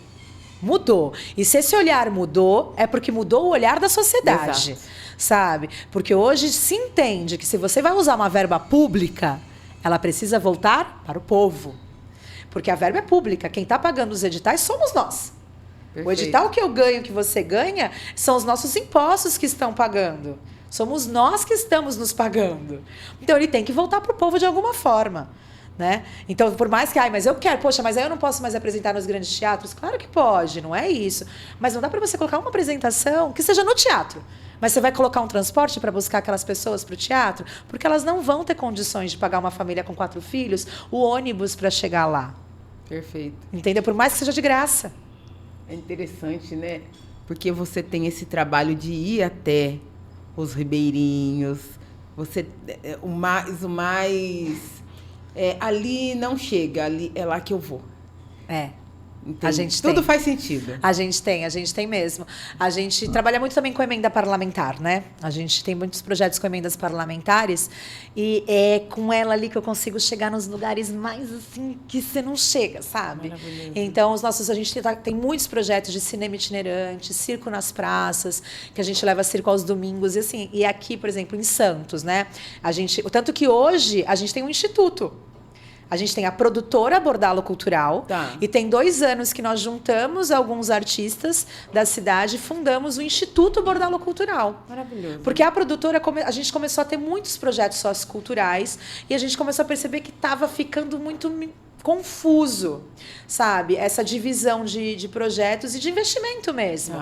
E se esse olhar mudou, é porque mudou o olhar da sociedade. Exato. Sabe? Porque hoje se entende que se você vai usar uma verba pública, ela precisa voltar para o povo. Porque a verba é pública. Quem está pagando os editais somos nós. Perfeito. O edital que eu ganho, que você ganha, são os nossos impostos que estão pagando. Somos nós que estamos nos pagando. Então ele tem que voltar para o povo de alguma forma. Né? Então, por mais que, mas eu quero, poxa, mas aí eu não posso mais apresentar nos grandes teatros. Claro que pode, não é isso. Mas não dá para você colocar uma apresentação que seja no teatro. Mas você vai colocar um transporte para buscar aquelas pessoas para o teatro? Porque elas não vão ter condições de pagar uma família com 4 filhos o ônibus para chegar lá. Perfeito. Entendeu? Por mais que seja de graça. É interessante, né? Porque você tem esse trabalho de ir até os ribeirinhos. Você, o mais ali não chega, ali é lá que eu vou. A gente tudo tem. Faz sentido. A gente tem mesmo. A gente trabalha muito também com emenda parlamentar, né? A gente tem muitos projetos com emendas parlamentares e é com ela ali que eu consigo chegar nos lugares mais assim que você não chega, sabe? Maravilhoso. Então, a gente tem muitos projetos de cinema itinerante, circo nas praças, que a gente leva circo aos domingos e assim. E aqui, por exemplo, em Santos, né? Tanto que hoje a gente tem um instituto. A gente tem a produtora Bordalo Cultural. Tá. E tem 2 anos que nós juntamos alguns artistas da cidade e fundamos o Instituto Bordalo Cultural. Maravilhoso. Porque a produtora, a gente começou a ter muitos projetos socioculturais e a gente começou a perceber que estava ficando muito confuso, sabe? Essa divisão de projetos e de investimento mesmo.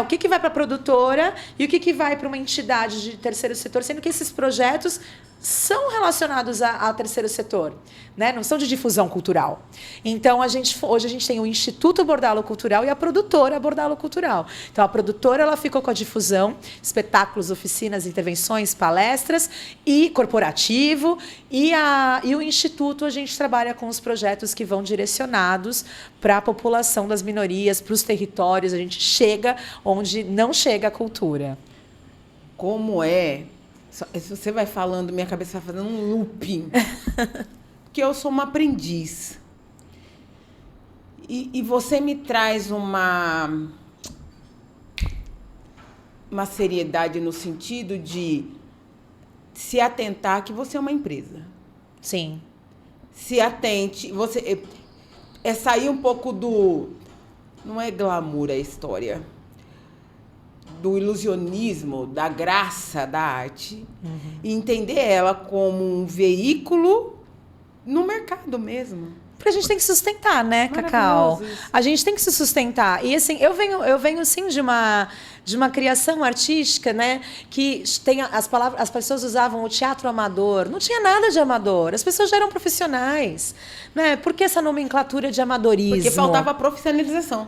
O que vai para a produtora e o que vai para uma entidade de terceiro setor, sendo que esses projetos são relacionados ao terceiro setor, né? Não são de difusão cultural. Então, hoje a gente tem o Instituto Bordalo Cultural e a produtora Bordalo Cultural. Então, a produtora ela ficou com a difusão, espetáculos, oficinas, intervenções, palestras e corporativo. E o Instituto, a gente trabalha com os projetos que vão direcionados para a população das minorias, para os territórios. A gente chega onde não chega a cultura. Como é... Se você vai falando, minha cabeça vai fazendo um looping. Porque eu sou uma aprendiz. E você me traz uma seriedade no sentido de se atentar que você é uma empresa. Sim. Se atente. Você, é sair um pouco do... Não é glamour a história. Do ilusionismo, da graça da arte, e entender ela como um veículo no mercado mesmo. Porque a gente tem que sustentar, né, Cacau? A gente tem que se sustentar. E assim, eu venho sim de uma criação artística, né? Que tem as pessoas usavam o teatro amador. Não tinha nada de amador. As pessoas já eram profissionais, né? Por que essa nomenclatura de amadorismo? Porque faltava profissionalização.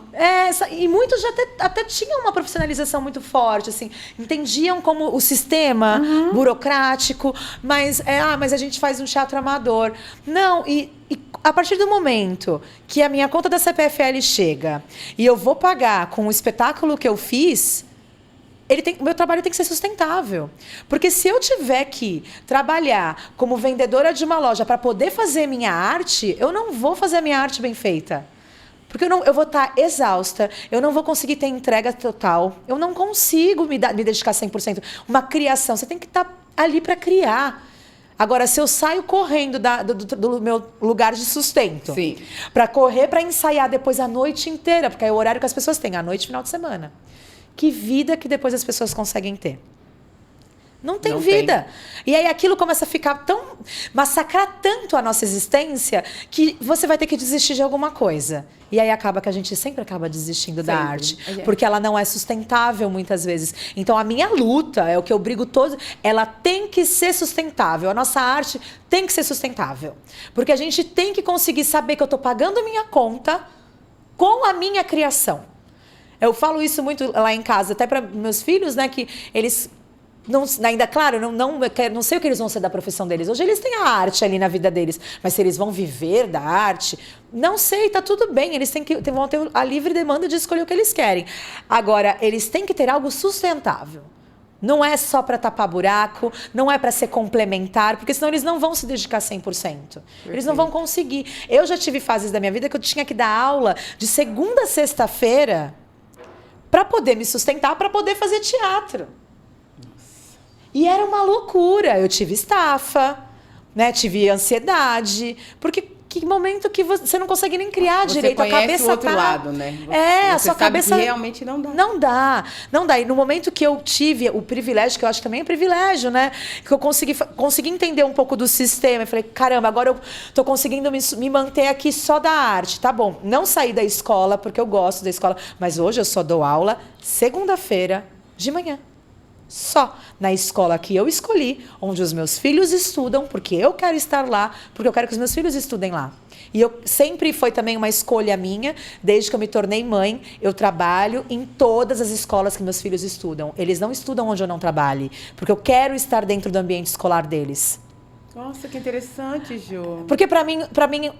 E muitos já até tinham uma profissionalização muito forte, assim, entendiam como o sistema burocrático, mas a gente faz um teatro amador. Não, e a partir do momento que a minha conta da CPFL chega e eu vou pagar com o espetáculo que eu fiz, o meu trabalho tem que ser sustentável. Porque se eu tiver que trabalhar como vendedora de uma loja para poder fazer minha arte, eu não vou fazer a minha arte bem feita. Porque eu vou estar exausta, eu não vou conseguir ter entrega total, eu não consigo me dedicar 100%. Uma criação, você tem que estar ali para criar. Agora, se eu saio correndo do meu lugar de sustento para correr para ensaiar depois a noite inteira, porque é o horário que as pessoas têm, à noite e final de semana. Que vida que depois as pessoas conseguem ter? Não tem vida. E aí aquilo começa a ficar massacrar tanto a nossa existência que você vai ter que desistir de alguma coisa. E aí acaba que a gente sempre acaba desistindo da arte. Porque ela não é sustentável muitas vezes. Então a minha luta, é o que eu brigo todos, ela tem que ser sustentável. A nossa arte tem que ser sustentável. Porque a gente tem que conseguir saber que eu estou pagando minha conta com a minha criação. Eu falo isso muito lá em casa, até para meus filhos, né, que eles... ainda, claro, não sei o que eles vão ser da profissão deles. Hoje eles têm a arte ali na vida deles, mas se eles vão viver da arte, não sei, tá tudo bem. Eles vão ter a livre demanda de escolher o que eles querem. Agora, eles têm que ter algo sustentável. Não é só para tapar buraco, não é para ser complementar, porque senão eles não vão se dedicar 100%. Eles não vão conseguir. Eu já tive fases da minha vida que eu tinha que dar aula de segunda a sexta-feira para poder me sustentar, para poder fazer teatro. E era uma loucura. Eu tive estafa, né? Tive ansiedade. Porque que momento que você não consegue nem criar direito. A cabeça o outro lado, né? A sua cabeça... realmente não dá. Não dá. E no momento que eu tive o privilégio, que eu acho que também é privilégio, né? Que eu consegui entender um pouco do sistema. Eu falei, caramba, agora eu tô conseguindo me manter aqui só da arte. Tá bom, não saí da escola, porque eu gosto da escola. Mas hoje eu só dou aula segunda-feira de manhã. Só na escola que eu escolhi, onde os meus filhos estudam, porque eu quero estar lá, porque eu quero que os meus filhos estudem lá. E sempre foi também uma escolha minha, desde que eu me tornei mãe, eu trabalho em todas as escolas que meus filhos estudam. Eles não estudam onde eu não trabalhe, porque eu quero estar dentro do ambiente escolar deles. Nossa, que interessante, Ju. Porque para mim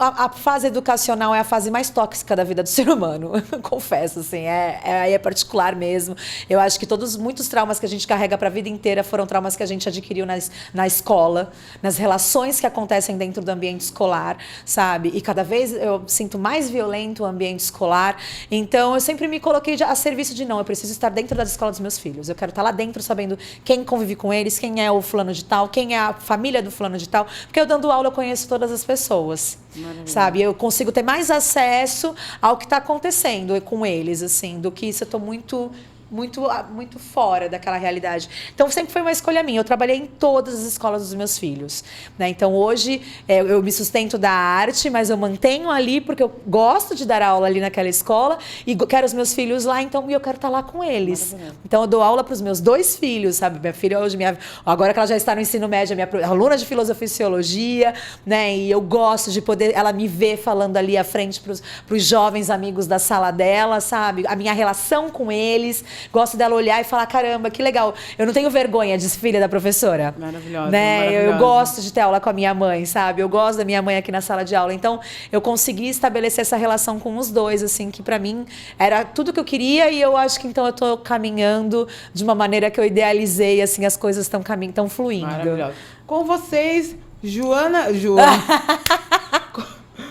a fase educacional é a fase mais tóxica da vida do ser humano. Confesso, assim, é particular mesmo. Eu acho que muitos traumas que a gente carrega para a vida inteira foram traumas que a gente adquiriu na escola, nas relações que acontecem dentro do ambiente escolar, sabe? E cada vez eu sinto mais violento o ambiente escolar. Então, eu sempre me coloquei a serviço de eu preciso estar dentro da escola dos meus filhos. Eu quero estar lá dentro sabendo quem convive com eles, quem é o fulano de tal, quem é a família do fulano de tal, porque eu dando aula eu conheço todas as pessoas, sabe? Eu consigo ter mais acesso ao que está acontecendo com eles, assim, do que se eu estou muito muito fora daquela realidade. Então, sempre foi uma escolha minha. Eu trabalhei em todas as escolas dos meus filhos, né? Então, hoje, eu me sustento da arte, mas eu mantenho ali porque eu gosto de dar aula ali naquela escola e quero os meus filhos lá, então, e eu quero estar lá com eles. Então, eu dou aula para os meus 2 filhos, sabe? Minha filha hoje, agora que ela já está no ensino médio, minha aluna de filosofia e sociologia, né? E eu gosto de poder ela me ver falando ali à frente para os jovens amigos da sala dela, sabe? A minha relação com eles. Gosto dela olhar e falar, caramba, que legal. Eu não tenho vergonha de ser filha da professora. Maravilhosa, né? maravilhosa. Eu gosto de ter aula com a minha mãe, sabe? Eu gosto da minha mãe aqui na sala de aula. Então, eu consegui estabelecer essa relação com os dois, assim, que pra mim era tudo que eu queria e eu acho que então eu tô caminhando de uma maneira que eu idealizei, assim, as coisas estão fluindo. Maravilhosa. Com vocês,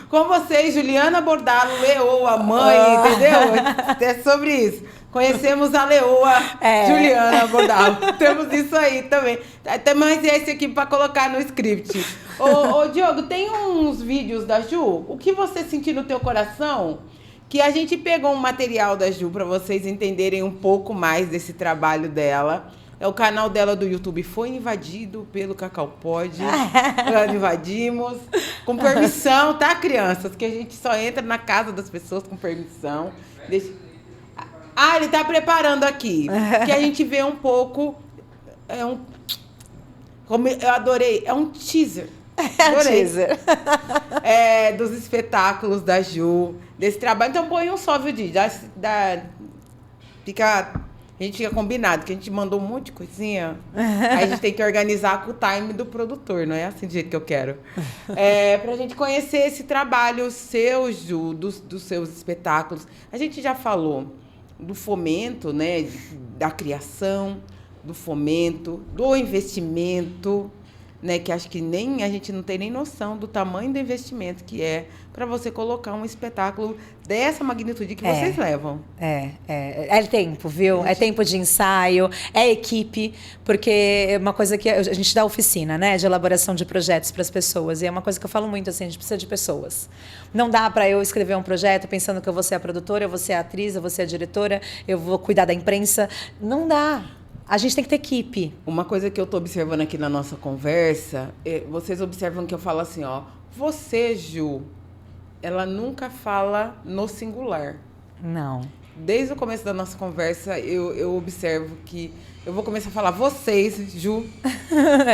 com vocês, Juliana Bordalo, Leoa, mãe, entendeu? É sobre isso. Conhecemos a Leoa, Juliana Bordalo. Temos isso aí também. Tem mais esse aqui para colocar no script. Ô, Diogo, tem uns vídeos da Ju? O que você sentiu no teu coração? Que a gente pegou um material da Ju para vocês entenderem um pouco mais desse trabalho dela. O canal dela do YouTube foi invadido pelo Cacau Pod. Nós invadimos. Com permissão, tá, crianças? Que a gente só entra na casa das pessoas com permissão. Ele tá preparando aqui. Que a gente vê um pouco... eu adorei. É um teaser. Adorei. Teaser. Dos espetáculos da Ju. Desse trabalho. Então põe um só, viu, Didi? A gente fica combinado, que a gente mandou um monte de coisinha. Aí a gente tem que organizar com o time do produtor, não é assim do jeito que eu quero. Pra gente conhecer esse trabalho seu, Ju, dos seus espetáculos. A gente já falou do fomento, né, da criação, do fomento, do investimento, né, que acho que a gente não tem nem noção do tamanho do investimento que é para você colocar um espetáculo dessa magnitude que vocês levam. É tempo, viu? É tempo de ensaio, é equipe, porque é uma coisa que a gente dá oficina, né, de elaboração de projetos para as pessoas, e é uma coisa que eu falo muito, assim, a gente precisa de pessoas. Não dá para eu escrever um projeto pensando que eu vou ser a produtora, eu vou ser a atriz, eu vou ser a diretora, eu vou cuidar da imprensa. Não dá. A gente tem que ter equipe. Uma coisa que eu tô observando aqui na nossa conversa, vocês observam que eu falo assim, ó, você, Ju, ela nunca fala no singular. Não. Desde o começo da nossa conversa, eu observo que eu vou começar a falar vocês, Ju,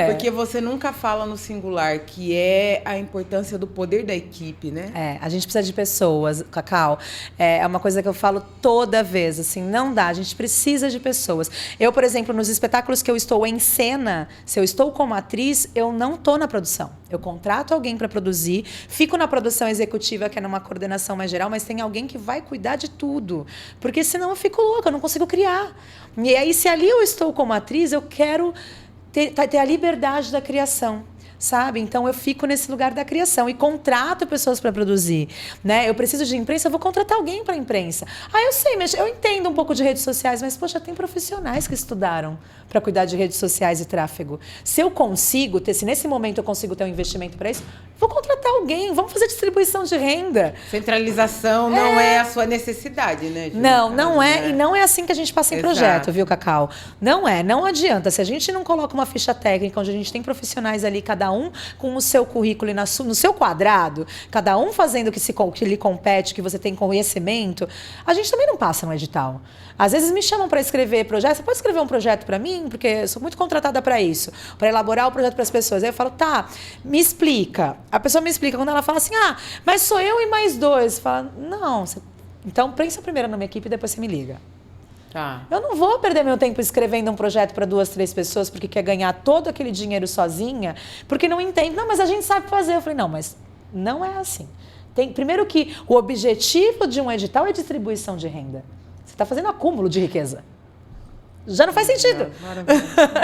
porque você nunca fala no singular, que é a importância do poder da equipe, né? A gente precisa de pessoas, Cacau. É uma coisa que eu falo toda vez, assim, não dá, a gente precisa de pessoas. Eu, por exemplo, nos espetáculos que eu estou em cena, se eu estou como atriz, eu não estou na produção. Eu contrato alguém para produzir, fico na produção executiva, que é numa coordenação mais geral, mas tem alguém que vai cuidar de tudo. Porque senão eu fico louca, eu não consigo criar. E aí, se ali eu estou como atriz, eu quero ter a liberdade da criação, sabe? Então, eu fico nesse lugar da criação e contrato pessoas para produzir, né? Eu preciso de imprensa, eu vou contratar alguém para imprensa. Eu sei, mas eu entendo um pouco de redes sociais, mas, poxa, tem profissionais que estudaram para cuidar de redes sociais e tráfego. Se eu consigo se nesse momento eu consigo ter um investimento para isso, vou contratar alguém, vamos fazer distribuição de renda. Centralização não é a sua necessidade, né, Ju? Não é, e não é assim que a gente passa em projeto, viu, Cacau? Não adianta. Se a gente não coloca uma ficha técnica onde a gente tem profissionais ali, cada um com o seu currículo e no seu quadrado, cada um fazendo o que lhe compete, que você tem conhecimento, a gente também não passa no edital. Às vezes me chamam para escrever projeto. Você pode escrever um projeto para mim? Porque eu sou muito contratada para isso, para elaborar o projeto para as pessoas. Aí eu falo, tá, me explica. A pessoa me explica. Quando ela fala assim, mas sou eu e mais 2. Fala, não, então pensa primeiro na minha equipe e depois você me liga. Tá. Eu não vou perder meu tempo escrevendo um projeto para 2, 3 pessoas porque quer ganhar todo aquele dinheiro sozinha, porque não entende. Não, mas a gente sabe fazer. Eu falei, não, mas não é assim. Primeiro que o objetivo de um edital é distribuição de renda. Você está fazendo acúmulo de riqueza. Já não faz sentido.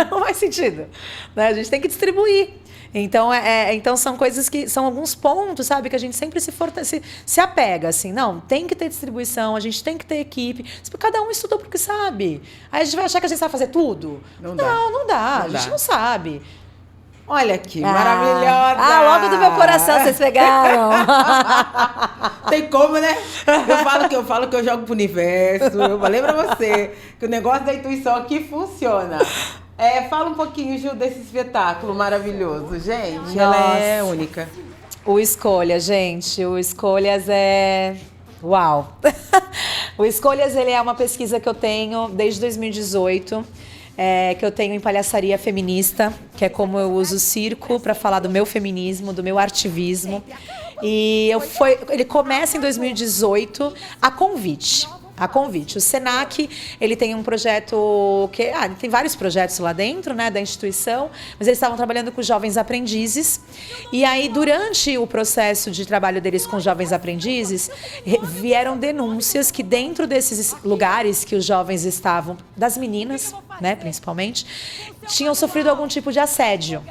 Não faz sentido. Né? A gente tem que distribuir. Então, então são coisas que são alguns pontos, sabe, que a gente sempre se apega, assim. Não, tem que ter distribuição, a gente tem que ter equipe. Cada um estuda porque sabe. Aí a gente vai achar que a gente sabe fazer tudo? Não dá. A gente não sabe. Olha aqui, maravilhosa! Logo do meu coração vocês pegaram. tem como, né? Eu falo que eu jogo pro universo. Eu falei pra você que o negócio da intuição aqui funciona. Fala um pouquinho, Ju, desse espetáculo maravilhoso. Gente, ela é única. O Escolhas, gente. O Escolhas é... Uau! O Escolhas, ele é uma pesquisa que eu tenho desde 2018. Que eu tenho em palhaçaria feminista, que é como eu uso o circo para falar do meu feminismo, do meu artivismo. E ele começa em 2018 a convite. O Senac, ele tem um projeto que tem vários projetos lá dentro, né, da instituição, mas eles estavam trabalhando com jovens aprendizes. E aí, durante o processo de trabalho deles com jovens aprendizes, vieram denúncias que dentro desses lugares que os jovens estavam, das meninas, né, principalmente, tinham sofrido algum tipo de assédio.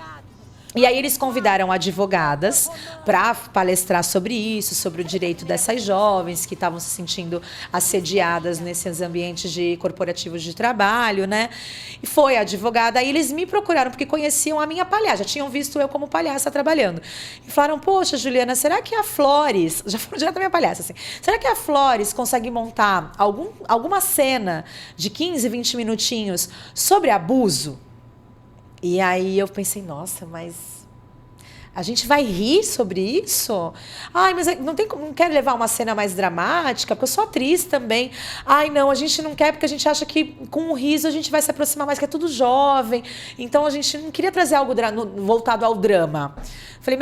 E aí eles convidaram advogadas para palestrar sobre isso, sobre o direito dessas jovens que estavam se sentindo assediadas nesses ambientes corporativos de trabalho, né? E foi a advogada, aí eles me procuraram porque conheciam a minha palhaça, já tinham visto eu como palhaça trabalhando. E falaram, poxa, Juliana, será que a Flores, já foram direto da minha palhaça, assim, será que a Flores consegue montar alguma cena de 15, 20 minutinhos sobre abuso? E aí eu pensei, nossa, mas a gente vai rir sobre isso? Ai, mas não quer levar uma cena mais dramática, porque eu sou atriz também. Ai, não, a gente não quer porque a gente acha que com o riso a gente vai se aproximar mais, que é tudo jovem. Então a gente não queria trazer algo voltado ao drama. Falei,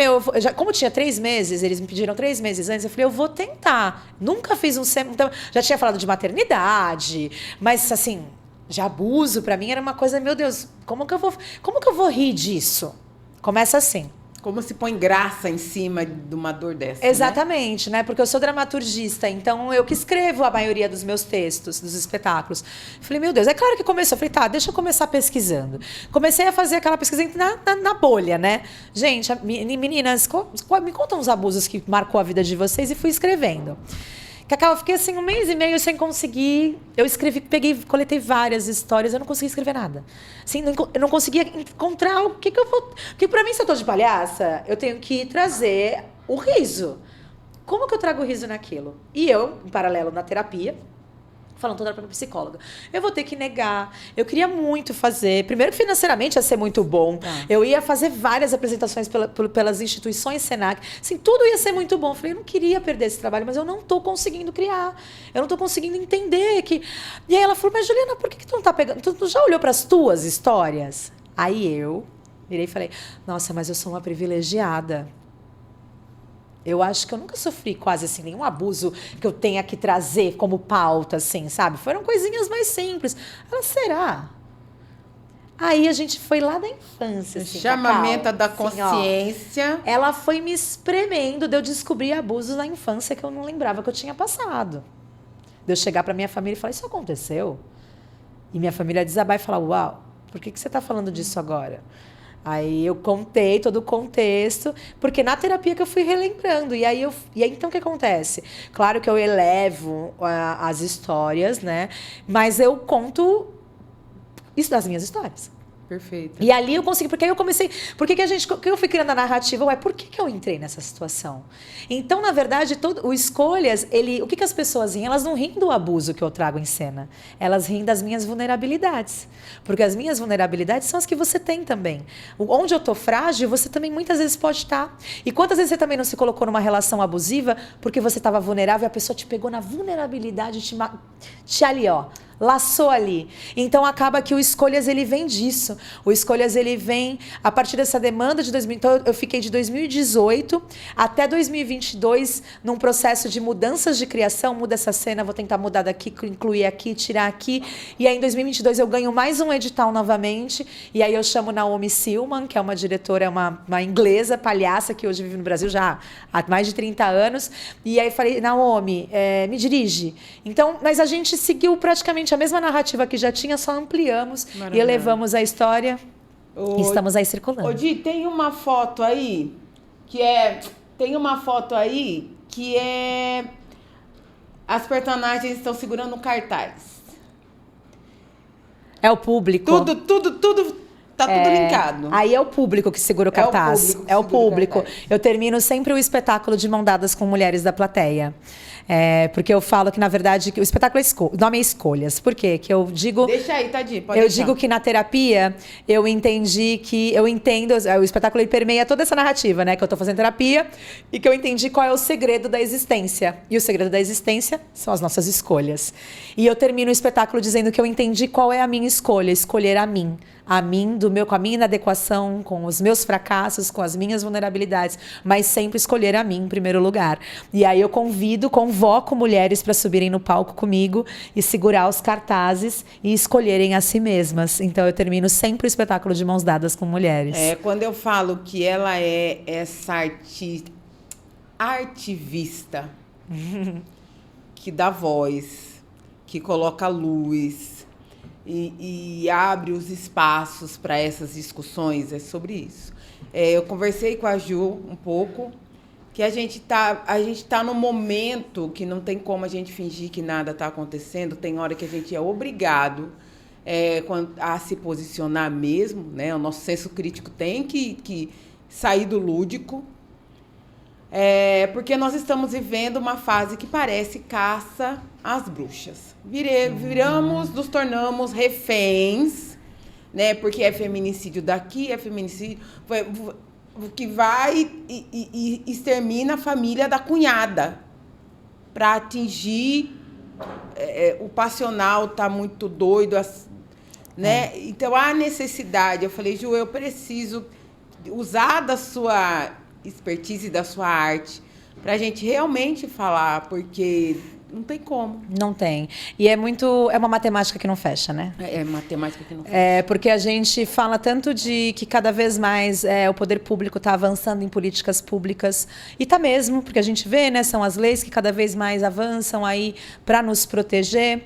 como tinha 3 meses, eles me pediram 3 meses antes, eu falei, eu vou tentar. Nunca fiz então, já tinha falado de maternidade, mas assim... de abuso, pra mim era uma coisa, meu Deus, como que eu vou rir disso? Começa assim. Como se põe graça em cima de uma dor dessa, exatamente, né? Porque eu sou dramaturgista, então eu que escrevo a maioria dos meus textos, dos espetáculos. Falei, meu Deus, é claro que começou. Falei, tá, deixa eu começar pesquisando. Comecei a fazer aquela pesquisa na bolha, né? Gente, meninas, me contam os abusos que marcou a vida de vocês e fui escrevendo. Cacau, eu fiquei assim 1 mês e meio sem conseguir. Eu coletei várias histórias, eu não conseguia escrever nada. Assim, eu não conseguia encontrar o que eu vou. Porque pra mim, se eu tô de palhaça, eu tenho que trazer o riso. Como que eu trago o riso naquilo? E eu, em paralelo na terapia, falando toda hora pra minha psicóloga, eu vou ter que negar. Eu queria muito fazer. Primeiro, que financeiramente ia ser muito bom. Eu ia fazer várias apresentações pelas instituições Senac. Assim, tudo ia ser muito bom. Eu falei, eu não queria perder esse trabalho, mas eu não tô conseguindo criar. Eu não tô conseguindo entender que... E aí ela falou, mas Juliana, por que tu não tá pegando? Tu já olhou pras tuas histórias? Aí eu virei e falei, nossa, mas eu sou uma privilegiada. Eu acho que eu nunca sofri quase assim nenhum abuso que eu tenha que trazer como pauta, assim, sabe? Foram coisinhas mais simples. Ela, será? Aí a gente foi lá da infância, assim, chamamento Cacau, da assim, consciência. ó, ela foi me espremendo de eu descobrir abusos na infância que eu não lembrava que eu tinha passado. De eu chegar pra minha família e falar, isso aconteceu? E minha família desabar e falar, uau, por que você tá falando disso agora? Aí eu contei todo o contexto, porque na terapia que eu fui relembrando. E aí então o que acontece? Claro que eu elevo as histórias, né? Mas eu conto isso das minhas histórias. Perfeito. E ali eu consegui, porque aí eu comecei... Por que eu fui criando a narrativa? Por que eu entrei nessa situação? Então, na verdade, o Escolhas, o que as pessoas riem? Elas não riem do abuso que eu trago em cena. Elas riem das minhas vulnerabilidades. Porque as minhas vulnerabilidades são as que você tem também. Onde eu tô frágil, você também muitas vezes pode estar. E quantas vezes você também não se colocou numa relação abusiva porque você estava vulnerável e a pessoa te pegou na vulnerabilidade, te ali, ó, laçou ali. Então acaba que o Escolhas, ele vem disso. O Escolhas, ele vem a partir dessa demanda de 2000. Então eu fiquei de 2018 até 2022 num processo de mudanças de criação. Muda essa cena, vou tentar mudar daqui, incluir aqui, tirar aqui. E aí em 2022 eu ganho mais um edital novamente. E aí eu chamo Naomi Silman, que é uma diretora, uma inglesa, palhaça, que hoje vive no Brasil já há mais de 30 anos. E aí falei, Naomi, me dirige. Então, mas a gente seguiu praticamente a mesma narrativa que já tinha, só ampliamos e elevamos a história e estamos aí circulando. Di, tem uma foto aí que é as personagens estão segurando um cartaz. É o público. Tudo tá tudo linkado. Aí é o público que segura o cartaz. É o público. Eu termino sempre o espetáculo de mão dadas com mulheres da plateia. Porque eu falo que, na verdade, que o espetáculo o nome é Escolhas. Por quê? Que eu digo... Deixa aí, Tadinho, pode deixar. Digo que na terapia, eu entendo, o espetáculo ele permeia toda essa narrativa, né? Que eu tô fazendo terapia e que eu entendi qual é o segredo da existência. E o segredo da existência são as nossas escolhas. E eu termino o espetáculo dizendo que eu entendi qual é a minha escolha, escolher a mim. Com a minha inadequação, com os meus fracassos, com as minhas vulnerabilidades, mas sempre escolher a mim em primeiro lugar. E aí eu convoco mulheres para subirem no palco comigo e segurar os cartazes e escolherem a si mesmas. Então eu termino sempre o espetáculo de mãos dadas com mulheres. Quando eu falo que ela é essa artivista que dá voz, que coloca luz, e abre os espaços para essas discussões, é sobre isso. Eu conversei com a Ju um pouco, que a gente tá num momento que não tem como a gente fingir que nada está acontecendo, tem hora que a gente é obrigado a se posicionar mesmo, né? O nosso senso crítico tem que sair do lúdico, porque nós estamos vivendo uma fase que parece caça às bruxas. Nos tornamos reféns, né? Porque é feminicídio daqui, é feminicídio que vai e extermina a família da cunhada para atingir o passional tá muito doido, né? Então há necessidade. Eu falei, Ju, eu preciso usar da sua expertise, da sua arte, para a gente realmente falar, porque não tem como. Não tem. E é uma matemática que não fecha, né? É matemática que não fecha. Porque a gente fala tanto de que cada vez mais o poder público está avançando em políticas públicas. E está mesmo, porque a gente vê, né? São as leis que cada vez mais avançam aí para nos proteger,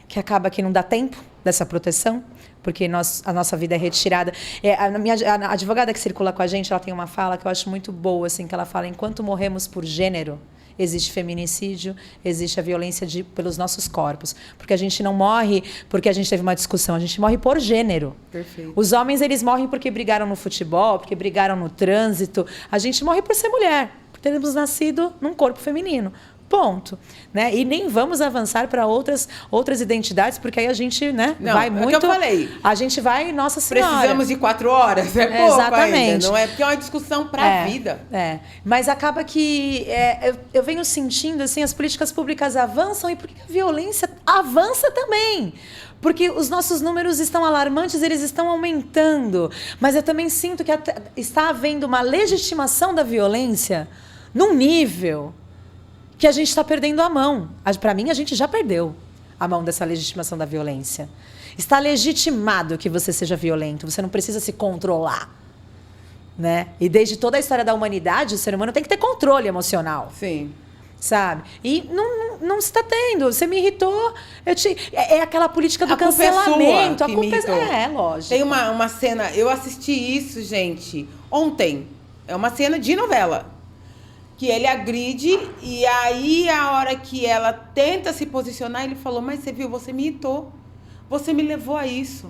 que acaba que não dá tempo dessa proteção, porque a nossa vida é retirada. A advogada que circula com a gente, ela tem uma fala que eu acho muito boa, assim, que ela fala: enquanto morremos por gênero, existe feminicídio, existe a violência pelos nossos corpos. Porque a gente não morre porque a gente teve uma discussão, a gente morre por gênero. Perfeito. Os homens, eles morrem porque brigaram no futebol, porque brigaram no trânsito. A gente morre por ser mulher, por termos nascido num corpo feminino. Ponto. Né? E nem vamos avançar para outras identidades, porque aí a gente, né, vai muito... É o que eu falei. A gente vai, Nossa Senhora. Precisamos de 4 horas, é pouco exatamente. Ainda, não é? Porque é uma discussão para a vida. Mas acaba que eu venho sentindo, assim, as políticas públicas avançam e por que a violência avança também? Porque os nossos números estão alarmantes, eles estão aumentando. Mas eu também sinto que está havendo uma legitimação da violência num nível que a gente está perdendo a mão. Para mim, a gente já perdeu a mão dessa legitimação da violência. Está legitimado que você seja violento, você não precisa se controlar. Né? E desde toda a história da humanidade, o ser humano tem que ter controle emocional. Sim. Sabe? E não se está tendo. Você me irritou. É aquela política do cancelamento. A culpa é sua que me irritou. Lógico. Tem uma cena, eu assisti isso, gente, ontem. É uma cena de novela. Que ele agride, e aí a hora que ela tenta se posicionar, ele falou: mas você viu, você me irritou. Você me levou a isso.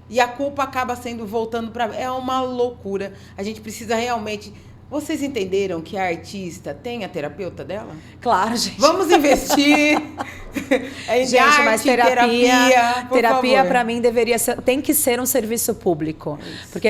E a culpa acaba voltando para... É uma loucura. A gente precisa realmente... Vocês entenderam que a artista tem a terapeuta dela? Claro, gente. Vamos investir em gente, arte, mas terapia para mim tem que ser um serviço público.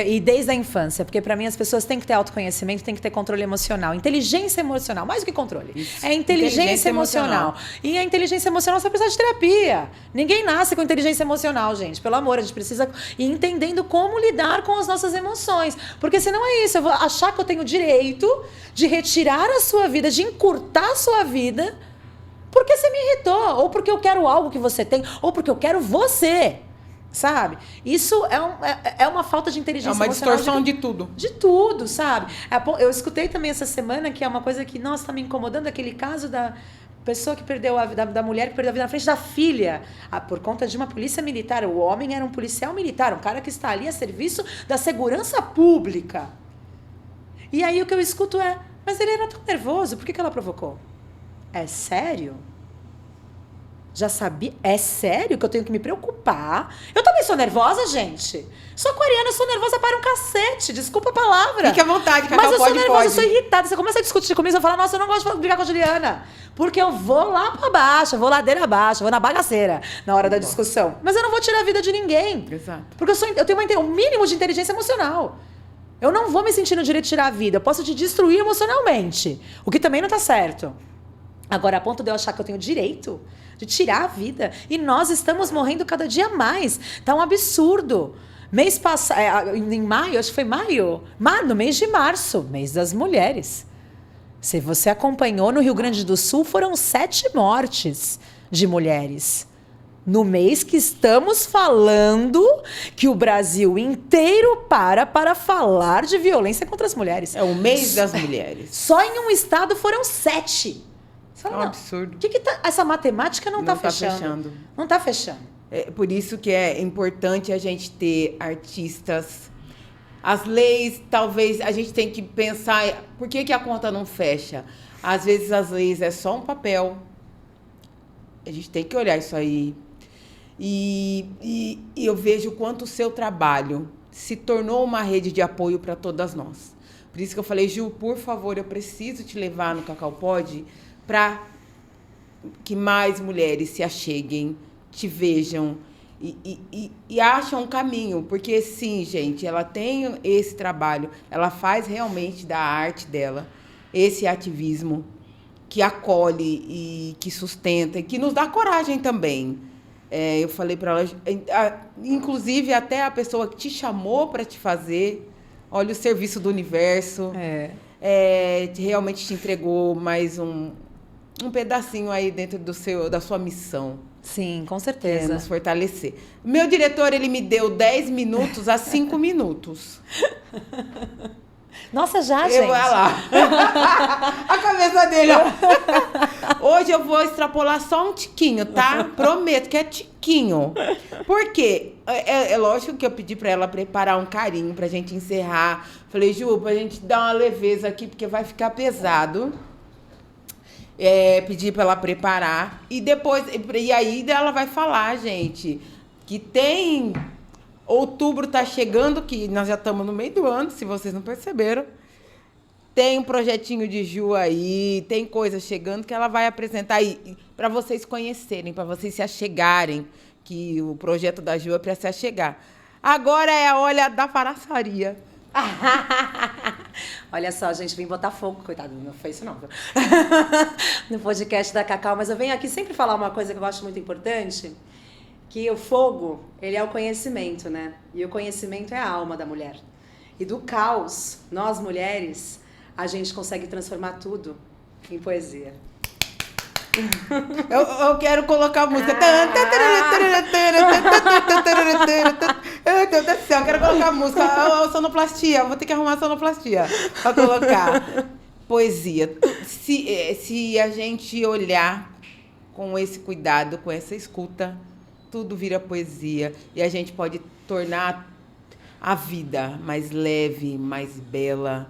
E desde a infância, porque para mim as pessoas têm que ter autoconhecimento, têm que ter controle emocional, inteligência emocional, mais do que controle. Isso. É inteligência emocional. E a inteligência emocional você precisa de terapia. Ninguém nasce com inteligência emocional, gente. Pelo amor, a gente precisa ir entendendo como lidar com as nossas emoções. Porque senão é isso, eu vou achar que eu tenho direito de retirar a sua vida, de encurtar a sua vida, porque você me irritou, ou porque eu quero algo que você tem, ou porque eu quero você, sabe? Isso é uma falta de inteligência emocional. É uma distorção de tudo. De tudo, sabe? Eu escutei também essa semana que é uma coisa que, nossa, tá me incomodando, aquele caso da pessoa que perdeu a vida, da mulher que perdeu a vida na frente da filha, por conta de uma polícia militar. O homem era um policial militar, um cara que está ali a serviço da segurança pública. E aí o que eu escuto mas ele era tão nervoso, por que ela provocou? É sério? Já sabia? É sério que eu tenho que me preocupar? Eu também sou nervosa, gente. Sou aquariana, sou nervosa para um cacete. Desculpa a palavra. Fique à vontade, Cacau, mas eu sou pode, nervosa, pode. eu sou irritada. Você começa a discutir comigo, eu falo, nossa, eu não gosto de brigar com a Juliana. Porque eu vou lá pra baixo, eu vou ladeira abaixo, eu vou na bagaceira na hora da discussão. Mas eu não vou tirar a vida de ninguém. Exato. Porque eu tenho um mínimo de inteligência emocional. Eu não vou me sentir no direito de tirar a vida. Eu posso te destruir emocionalmente. O que também não tá certo. Agora, a ponto de eu achar que eu tenho direito de tirar a vida. E nós estamos morrendo cada dia mais. Tá um absurdo. Mês passado, em maio, acho que foi maio. No mês de março, mês das mulheres. Se você acompanhou, no Rio Grande do Sul foram 7 mortes de mulheres. No mês que estamos falando que o Brasil inteiro para falar de violência contra as mulheres. É o mês das mulheres. Só em um estado foram 7. É um absurdo. Essa matemática não tá fechando. Não tá fechando. É por isso que é importante a gente ter artistas. As leis, talvez, a gente tem que pensar... Por que a conta não fecha? Às vezes as leis é só um papel. A gente tem que olhar isso aí. E eu vejo o quanto o seu trabalho se tornou uma rede de apoio para todas nós. Por isso que eu falei, Ju, por favor, eu preciso te levar no Cacau Pod para que mais mulheres se acheguem, te vejam e acham um caminho. Porque, sim, gente, ela tem esse trabalho, ela faz realmente da arte dela esse ativismo que acolhe e que sustenta e que nos dá coragem também. Eu falei para ela, inclusive até a pessoa que te chamou para te fazer, olha o serviço do universo, realmente te entregou mais um pedacinho aí dentro da sua missão. Sim, com certeza. Nos fortalecer. Meu diretor, ele me deu 10 minutos a 5 minutos. Nossa, já, gente? Olha lá. A cabeça dele, ó. Hoje eu vou extrapolar só um tiquinho, tá? Prometo que é tiquinho. Por quê? É lógico que eu pedi pra ela preparar um carinho pra gente encerrar. Falei, Ju, pra gente dar uma leveza aqui, porque vai ficar pesado. Pedi pra ela preparar. E depois... E aí ela vai falar, gente, que tem... Outubro tá chegando, que nós já estamos no meio do ano, se vocês não perceberam. Tem um projetinho de Ju aí, tem coisa chegando que ela vai apresentar aí para vocês conhecerem, para vocês se achegarem, que o projeto da Ju é para se achegar. Agora é a hora da paraçaria. Olha só, gente, vim botar fogo, coitado, não foi isso não. No podcast da Cacau, mas eu venho aqui sempre falar uma coisa que eu acho muito importante, que o fogo, ele é o conhecimento, né? E o conhecimento é a alma da mulher. E do caos, nós mulheres, a gente consegue transformar tudo em poesia. Eu quero colocar a música. Meu Deus do céu, eu quero colocar a música. Sonoplastia, vou ter que arrumar a sonoplastia pra colocar. Poesia. Se a gente olhar com esse cuidado, com essa escuta, tudo vira poesia. E a gente pode tornar a vida mais leve, mais bela,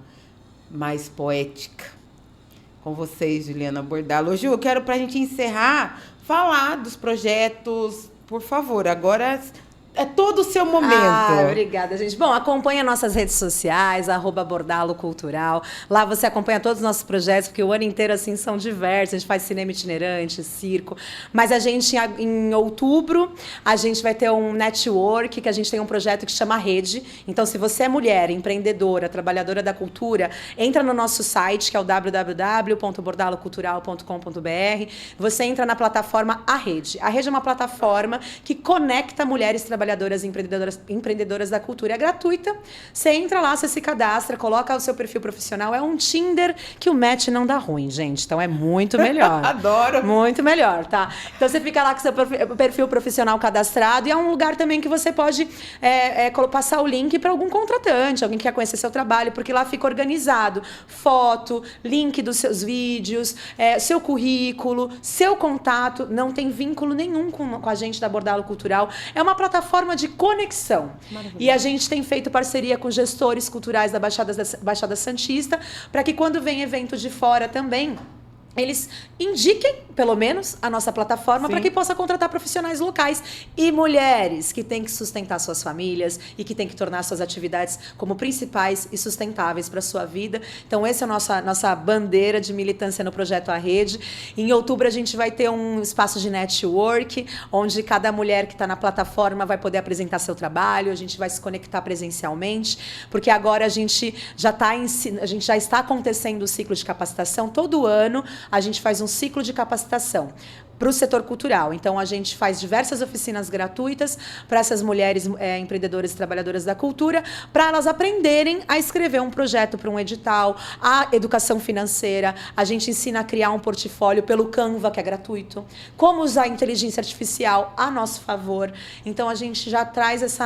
mais poética. Com vocês, Juliana Bordalo. Ju, eu quero, pra gente encerrar, falar dos projetos, por favor. Agora é todo o seu momento. Obrigada, gente. Bom, acompanha nossas redes sociais, @Bordalo Cultural. Lá você acompanha todos os nossos projetos, porque o ano inteiro, assim, são diversos. A gente faz cinema itinerante, circo. Mas a gente, em outubro, a gente vai ter um network, que a gente tem um projeto que chama Rede. Então, se você é mulher, empreendedora, trabalhadora da cultura, entra no nosso site, que é o www.bordalocultural.com.br. Você entra na plataforma A Rede. A Rede é uma plataforma que conecta mulheres trabalhadoras e empreendedoras da cultura. É gratuita. Você entra lá, você se cadastra, coloca o seu perfil profissional. É um Tinder que o match não dá ruim, gente. Então é muito melhor. Adoro. Muito melhor, tá? Então você fica lá com seu perfil profissional cadastrado e é um lugar também que você pode passar o link para algum contratante, alguém que quer conhecer seu trabalho, porque lá fica organizado. Foto, link dos seus vídeos, seu currículo, seu contato. Não tem vínculo nenhum com a gente da Bordalo Cultural. É uma plataforma de conexão. Maravilha. E a gente tem feito parceria com gestores culturais da Baixada Santista, para que quando vem evento de fora também, eles indiquem, pelo menos, a nossa plataforma para que possa contratar profissionais locais e mulheres que têm que sustentar suas famílias e que têm que tornar suas atividades como principais e sustentáveis para a sua vida. Então, essa é a nossa bandeira de militância no Projeto A Rede. Em outubro, a gente vai ter um espaço de network, onde cada mulher que está na plataforma vai poder apresentar seu trabalho, a gente vai se conectar presencialmente, porque agora a gente já está acontecendo o ciclo de capacitação todo ano. A gente faz um ciclo de capacitação para o setor cultural. Então, a gente faz diversas oficinas gratuitas para essas mulheres empreendedoras e trabalhadoras da cultura, para elas aprenderem a escrever um projeto para um edital, a educação financeira. A gente ensina a criar um portfólio pelo Canva, que é gratuito. Como usar a inteligência artificial a nosso favor. Então, a gente já traz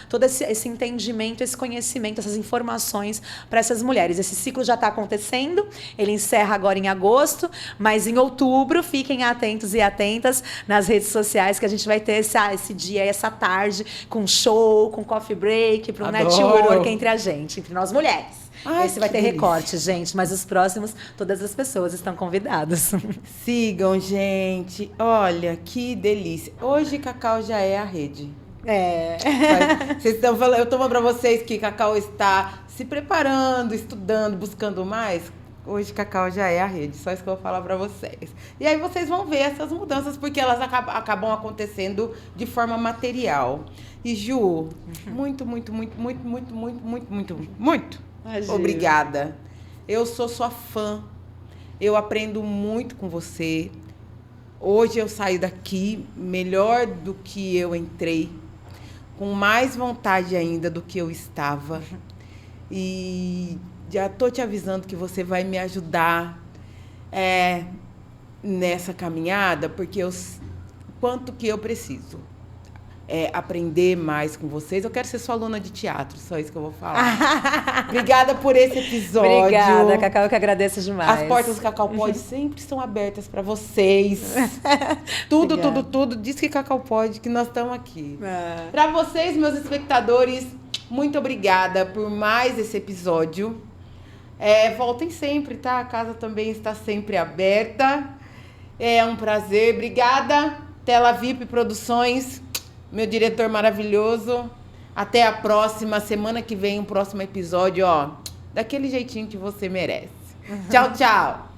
todo esse entendimento, esse conhecimento, essas informações para essas mulheres. Esse ciclo já está acontecendo, ele encerra agora em agosto, mas em outubro, fiquem atentos e atentas nas redes sociais, que a gente vai ter esse dia, essa tarde, com show, com coffee break, para um network entre a gente, entre nós mulheres. Esse vai ter recorte, gente, mas os próximos, todas as pessoas estão convidadas. Sigam, gente. Olha, que delícia. Hoje, Cacau já é a rede. Vocês estão falando, eu estou falando para vocês que Cacau está se preparando, estudando, buscando mais. Hoje, Cacau já é a rede, só isso que eu vou falar para vocês. E aí vocês vão ver essas mudanças, porque elas acabam acontecendo de forma material. E Ju, muito obrigada. Eu sou sua fã, eu aprendo muito com você. Hoje eu saio daqui melhor do que eu entrei, com mais vontade ainda do que eu estava. E já tô te avisando que você vai me ajudar nessa caminhada, porque quanto que eu preciso aprender mais com vocês. Eu quero ser sua aluna de teatro, só isso que eu vou falar. Obrigada por esse episódio. Obrigada, Cacau, eu que agradeço demais. As portas do Cacau Pod sempre estão abertas para vocês. tudo. Diz que Cacau Pod, que nós estamos aqui. Para vocês, meus espectadores, muito obrigada por mais esse episódio. Voltem sempre, tá? A casa também está sempre aberta. É um prazer. Obrigada, Tela VIP Produções, meu diretor maravilhoso. Até a próxima. Semana que vem, um próximo episódio, daquele jeitinho que você merece. Tchau, tchau.